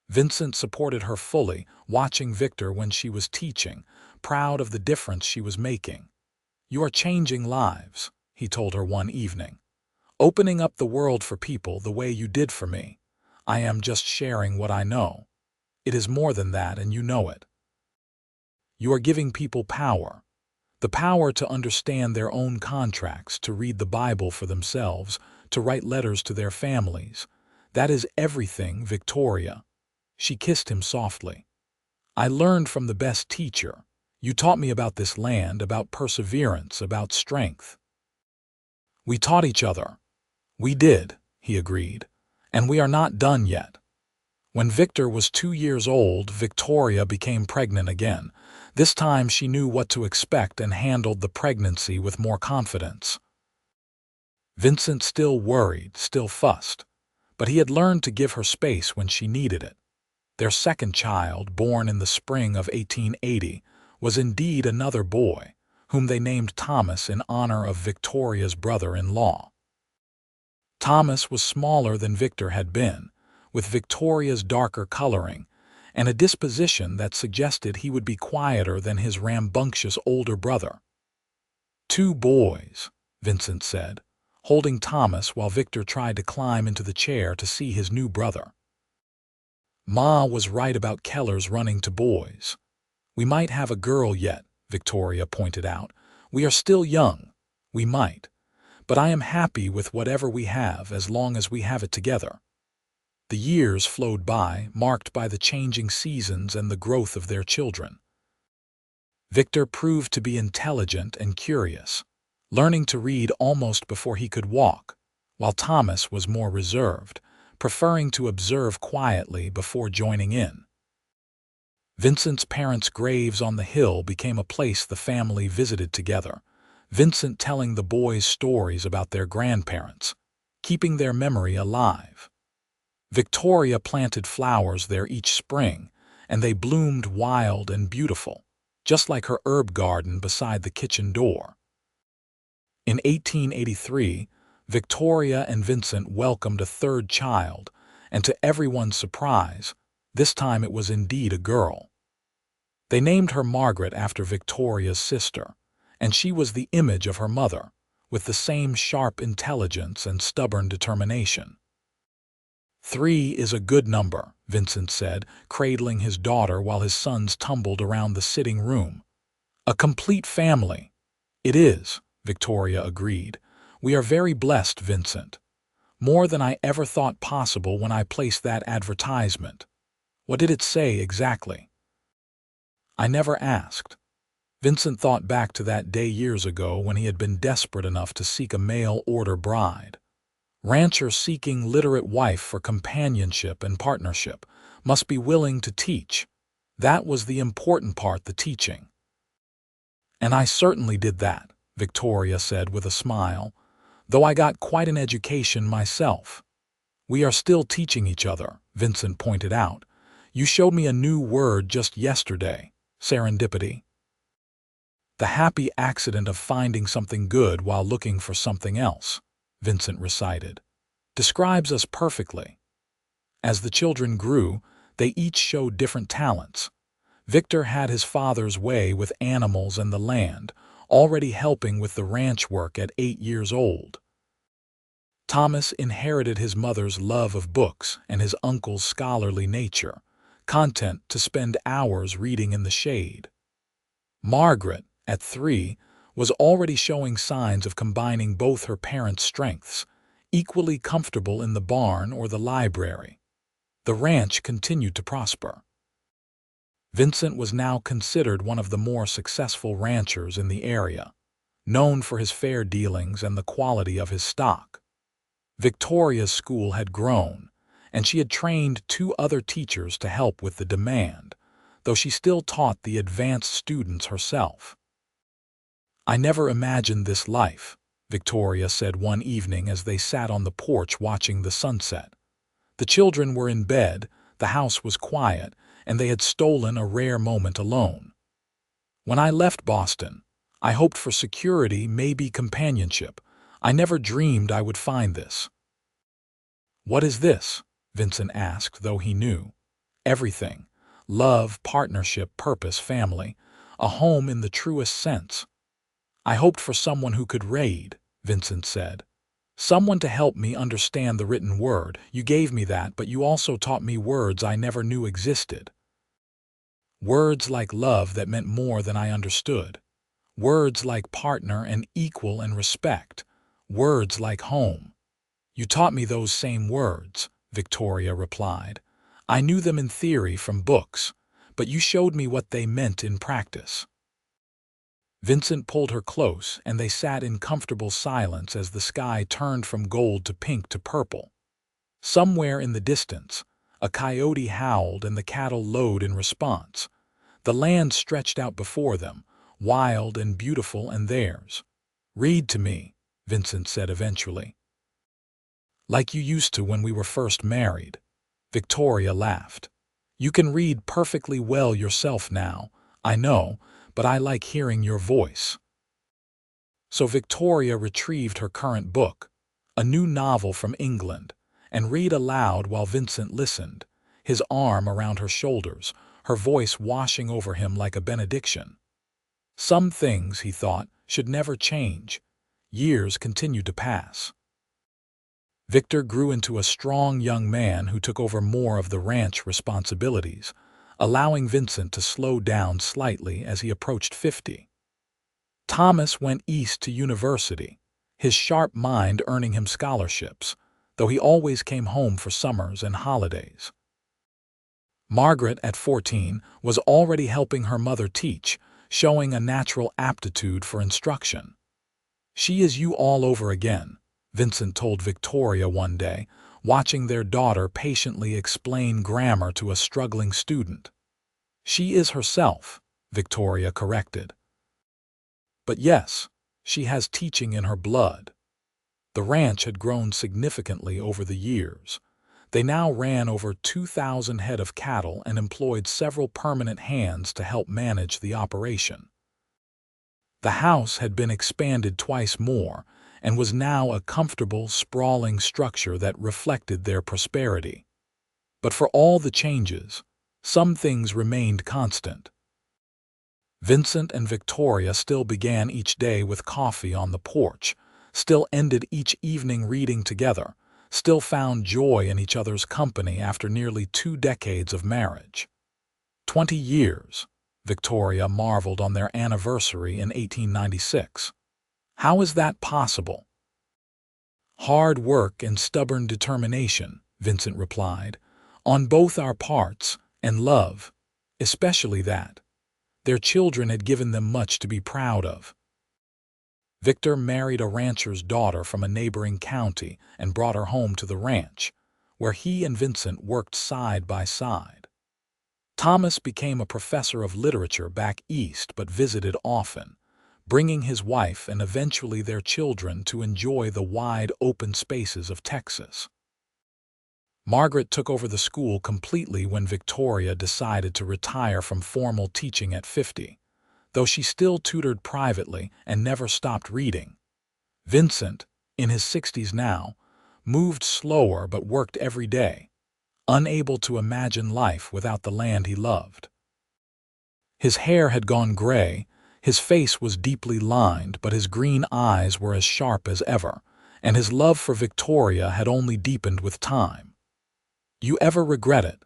Vincent supported her fully, watching Victor when she was teaching, proud of the difference she was making. "You are changing lives," he told her one evening, "opening up the world for people the way you did for me. I am just sharing what I know. It is more than that, and you know it. You are giving people power. The power to understand their own contracts, to read the Bible for themselves, to write letters to their families. That is everything, Victoria." She kissed him softly. "I learned from the best teacher. You taught me about this land, about perseverance, about strength." "We taught each other." "We did," he agreed. "And we are not done yet." When Victor was 2 years old, Victoria became pregnant again. This time she knew what to expect and handled the pregnancy with more confidence. Vincent still worried, still fussed, but he had learned to give her space when she needed it. Their second child, born in the spring of 1880, was indeed another boy, whom they named Thomas in honor of Victoria's brother-in-law. Thomas was smaller than Victor had been, with Victoria's darker coloring, and a disposition that suggested he would be quieter than his rambunctious older brother. "2 boys," Vincent said, holding Thomas while Victor tried to climb into the chair to see his new brother. "Ma was right about Keller's running to boys. We might have a girl yet," Victoria pointed out. "We are still young. We might. But I am happy with whatever we have as long as we have it together." The years flowed by, marked by the changing seasons and the growth of their children. Victor proved to be intelligent and curious, learning to read almost before he could walk, while Thomas was more reserved, preferring to observe quietly before joining in. Vincent's parents' graves on the hill became a place the family visited together, Vincent telling the boys stories about their grandparents, keeping their memory alive. Victoria planted flowers there each spring, and they bloomed wild and beautiful, just like her herb garden beside the kitchen door. In 1883, Victoria and Vincent welcomed a 3rd child, and to everyone's surprise, this time it was indeed a girl. They named her Margaret after Victoria's sister, and she was the image of her mother, with the same sharp intelligence and stubborn determination. 3 is a good number," Vincent said, cradling his daughter while his sons tumbled around the sitting room. "A complete family." "It is," Victoria agreed. "We are very blessed, Vincent. More than I ever thought possible when I placed that advertisement." "What did it say exactly?" "I never asked." Vincent thought back to that day years ago when he had been desperate enough to seek a mail-order bride. Rancher seeking literate wife for companionship and partnership, must be willing to teach. That was the important part, the teaching. "And I certainly did that," Victoria said with a smile, "though I got quite an education myself." "We are still teaching each other," Vincent pointed out. "You showed me a new word just yesterday, serendipity." "The happy accident of finding something good while looking for something else," Vincent recited, "describes us perfectly." As the children grew, they each showed different talents. Victor had his father's way with animals and the land, already helping with the ranch work at 8 years old. Thomas inherited his mother's love of books and his uncle's scholarly nature, content to spend hours reading in the shade. Margaret, at 3, was already showing signs of combining both her parents' strengths, equally comfortable in the barn or the library. The ranch continued to prosper. Vincent was now considered one of the more successful ranchers in the area, known for his fair dealings and the quality of his stock. Victoria's school had grown, and she had trained 2 other teachers to help with the demand, though she still taught the advanced students herself. "I never imagined this life," Victoria said one evening as they sat on the porch watching the sunset. The children were in bed, the house was quiet, and they had stolen a rare moment alone. "When I left Boston, I hoped for security, maybe companionship. I never dreamed I would find this." "What is this?" Vincent asked, though he knew. "Everything. Love, partnership, purpose, family. A home in the truest sense." "I hoped for someone who could read," Vincent said. "Someone to help me understand the written word. You gave me that, but you also taught me words I never knew existed. Words like love that meant more than I understood. Words like partner and equal and respect. Words like home." "You taught me those same words," Victoria replied. "I knew them in theory from books, but you showed me what they meant in practice." Vincent pulled her close, and they sat in comfortable silence as the sky turned from gold to pink to purple. Somewhere in the distance, a coyote howled and the cattle lowed in response. The land stretched out before them, wild and beautiful and theirs. "Read to me," Vincent said eventually. "Like you used to when we were first married." Victoria laughed. "You can read perfectly well yourself now, I know, but I like hearing your voice." So Victoria retrieved her current book, a new novel from England, and read aloud while Vincent listened, his arm around her shoulders, her voice washing over him like a benediction. Some things, he thought, should never change. Years continued to pass. Victor grew into a strong young man who took over more of the ranch responsibilities, allowing Vincent to slow down slightly as he approached 50. Thomas went east to university, his sharp mind earning him scholarships, though he always came home for summers and holidays. Margaret, at 14, was already helping her mother teach, showing a natural aptitude for instruction. "She is you all over again," Vincent told Victoria one day, watching their daughter patiently explain grammar to a struggling student. "She is herself," Victoria corrected. "But yes, she has teaching in her blood." The ranch had grown significantly over the years. They now ran over 2,000 head of cattle and employed several permanent hands to help manage the operation. The house had been expanded twice more and was now a comfortable, sprawling structure that reflected their prosperity. But for all the changes, some things remained constant. Vincent and Victoria still began each day with coffee on the porch, still ended each evening reading together, still found joy in each other's company after nearly 2 decades of marriage. 20 years, Victoria marveled on their anniversary in 1896. "How is that possible?" "Hard work and stubborn determination," Vincent replied, "on both our parts, and love, especially that." Their children had given them much to be proud of. Victor married a rancher's daughter from a neighboring county and brought her home to the ranch, where he and Vincent worked side by side. Thomas became a professor of literature back east but visited often, bringing his wife and eventually their children to enjoy the wide open spaces of Texas. Margaret took over the school completely when Victoria decided to retire from formal teaching at 50, though she still tutored privately and never stopped reading. Vincent, in his 60s now, moved slower but worked every day, unable to imagine life without the land he loved. His hair had gone gray, his face was deeply lined, but his green eyes were as sharp as ever, and his love for Victoria had only deepened with time. "You ever regret it?"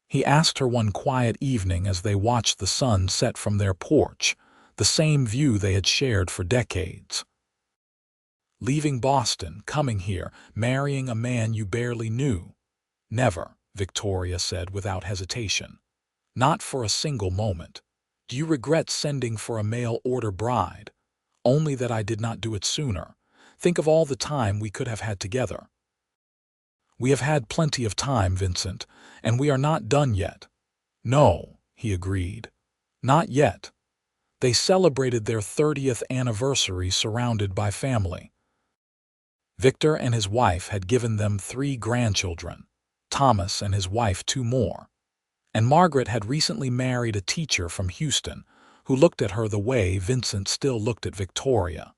he asked her one quiet evening as they watched the sun set from their porch, the same view they had shared for decades. "Leaving Boston, coming here, marrying a man you barely knew?" "Never," Victoria said without hesitation. "Not for a single moment. Do you regret sending for a mail-order bride? Only that I did not do it sooner. Think of all the time we could have had together." "We have had plenty of time, Vincent, and we are not done yet." "No," he agreed. "Not yet." They celebrated their 30th anniversary surrounded by family. Victor and his wife had given them 3 grandchildren, Thomas and his wife 2 more. And Margaret had recently married a teacher from Houston who looked at her the way Vincent still looked at Victoria.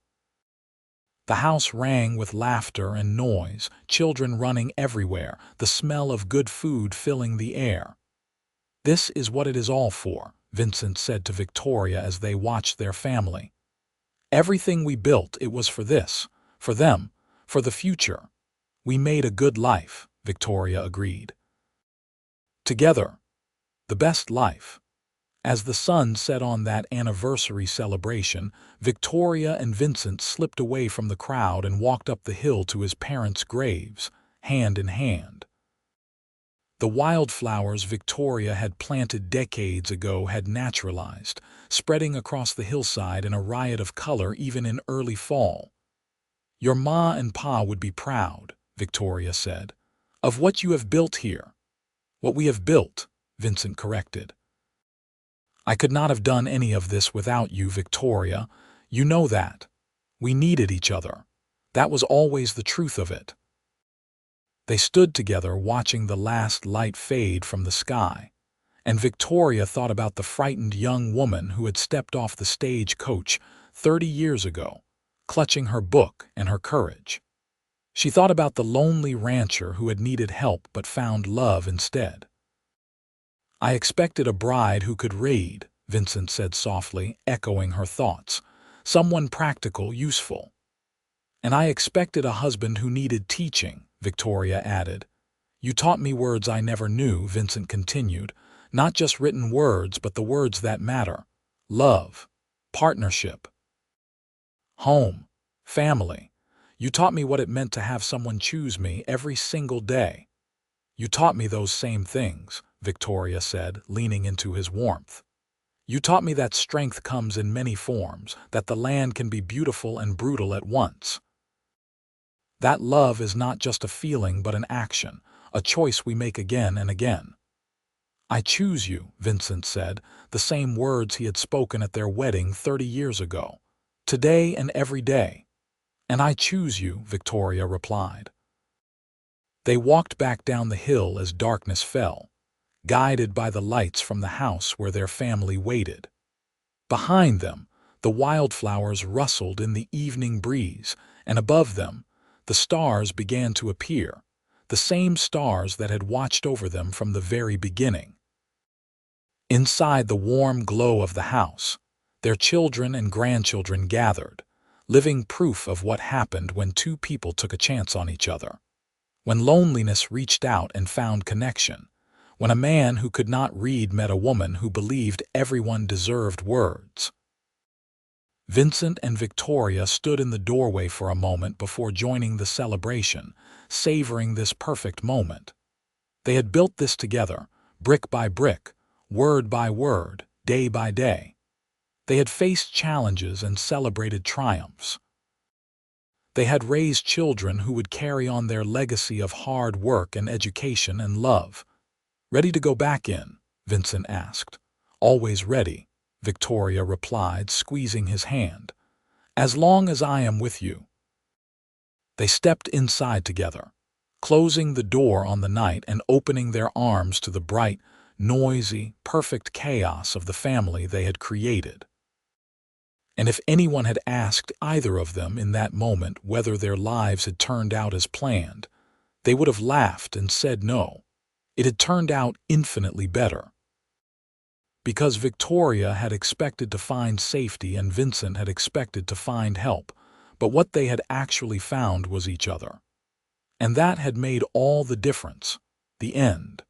The house rang with laughter and noise, children running everywhere, the smell of good food filling the air. "This is what it is all for," Vincent said to Victoria as they watched their family. "Everything we built, it was for this, for them, for the future. We made a good life," Victoria agreed. "Together, the best life." As the sun set on that anniversary celebration, Victoria and Vincent slipped away from the crowd and walked up the hill to his parents' graves, hand in hand. The wildflowers Victoria had planted decades ago had naturalized, spreading across the hillside in a riot of color even in early fall. "Your ma and pa would be proud," Victoria said, "of what you have built here." "What we have built," Vincent corrected. "I could not have done any of this without you, Victoria. You know that. We needed each other. That was always the truth of it." They stood together watching the last light fade from the sky, and Victoria thought about the frightened young woman who had stepped off the stagecoach 30 years ago, clutching her book and her courage. She thought about the lonely rancher who had needed help but found love instead. "I expected a bride who could read," Vincent said softly, echoing her thoughts. "Someone practical, useful." "And I expected a husband who needed teaching," Victoria added. "You taught me words I never knew," Vincent continued. "Not just written words, but the words that matter. Love, partnership, home, family. You taught me what it meant to have someone choose me every single day." "You taught me those same things," Victoria said, leaning into his warmth. "You taught me that strength comes in many forms, that the land can be beautiful and brutal at once. That love is not just a feeling but an action, a choice we make again and again." "I choose you," Vincent said, the same words he had spoken at their wedding 30 years ago. "Today and every day." "And I choose you," Victoria replied. They walked back down the hill as darkness fell, guided by the lights from the house where their family waited. Behind them, the wildflowers rustled in the evening breeze, and above them, the stars began to appear, the same stars that had watched over them from the very beginning. Inside the warm glow of the house, their children and grandchildren gathered, living proof of what happened when 2 people took a chance on each other. When loneliness reached out and found connection. When a man who could not read met a woman who believed everyone deserved words. Vincent and Victoria stood in the doorway for a moment before joining the celebration, savoring this perfect moment. They had built this together, brick by brick, word by word, day by day. They had faced challenges and celebrated triumphs. They had raised children who would carry on their legacy of hard work and education and love. "Ready to go back in?" Vincent asked. "Always ready," Victoria replied, squeezing his hand. "As long as I am with you." They stepped inside together, closing the door on the night and opening their arms to the bright, noisy, perfect chaos of the family they had created. And if anyone had asked either of them in that moment whether their lives had turned out as planned, they would have laughed and said no. It had turned out infinitely better. because Victoria had expected to find safety and Vincent had expected to find help, but what they had actually found was each other. And that had made all the difference. The end.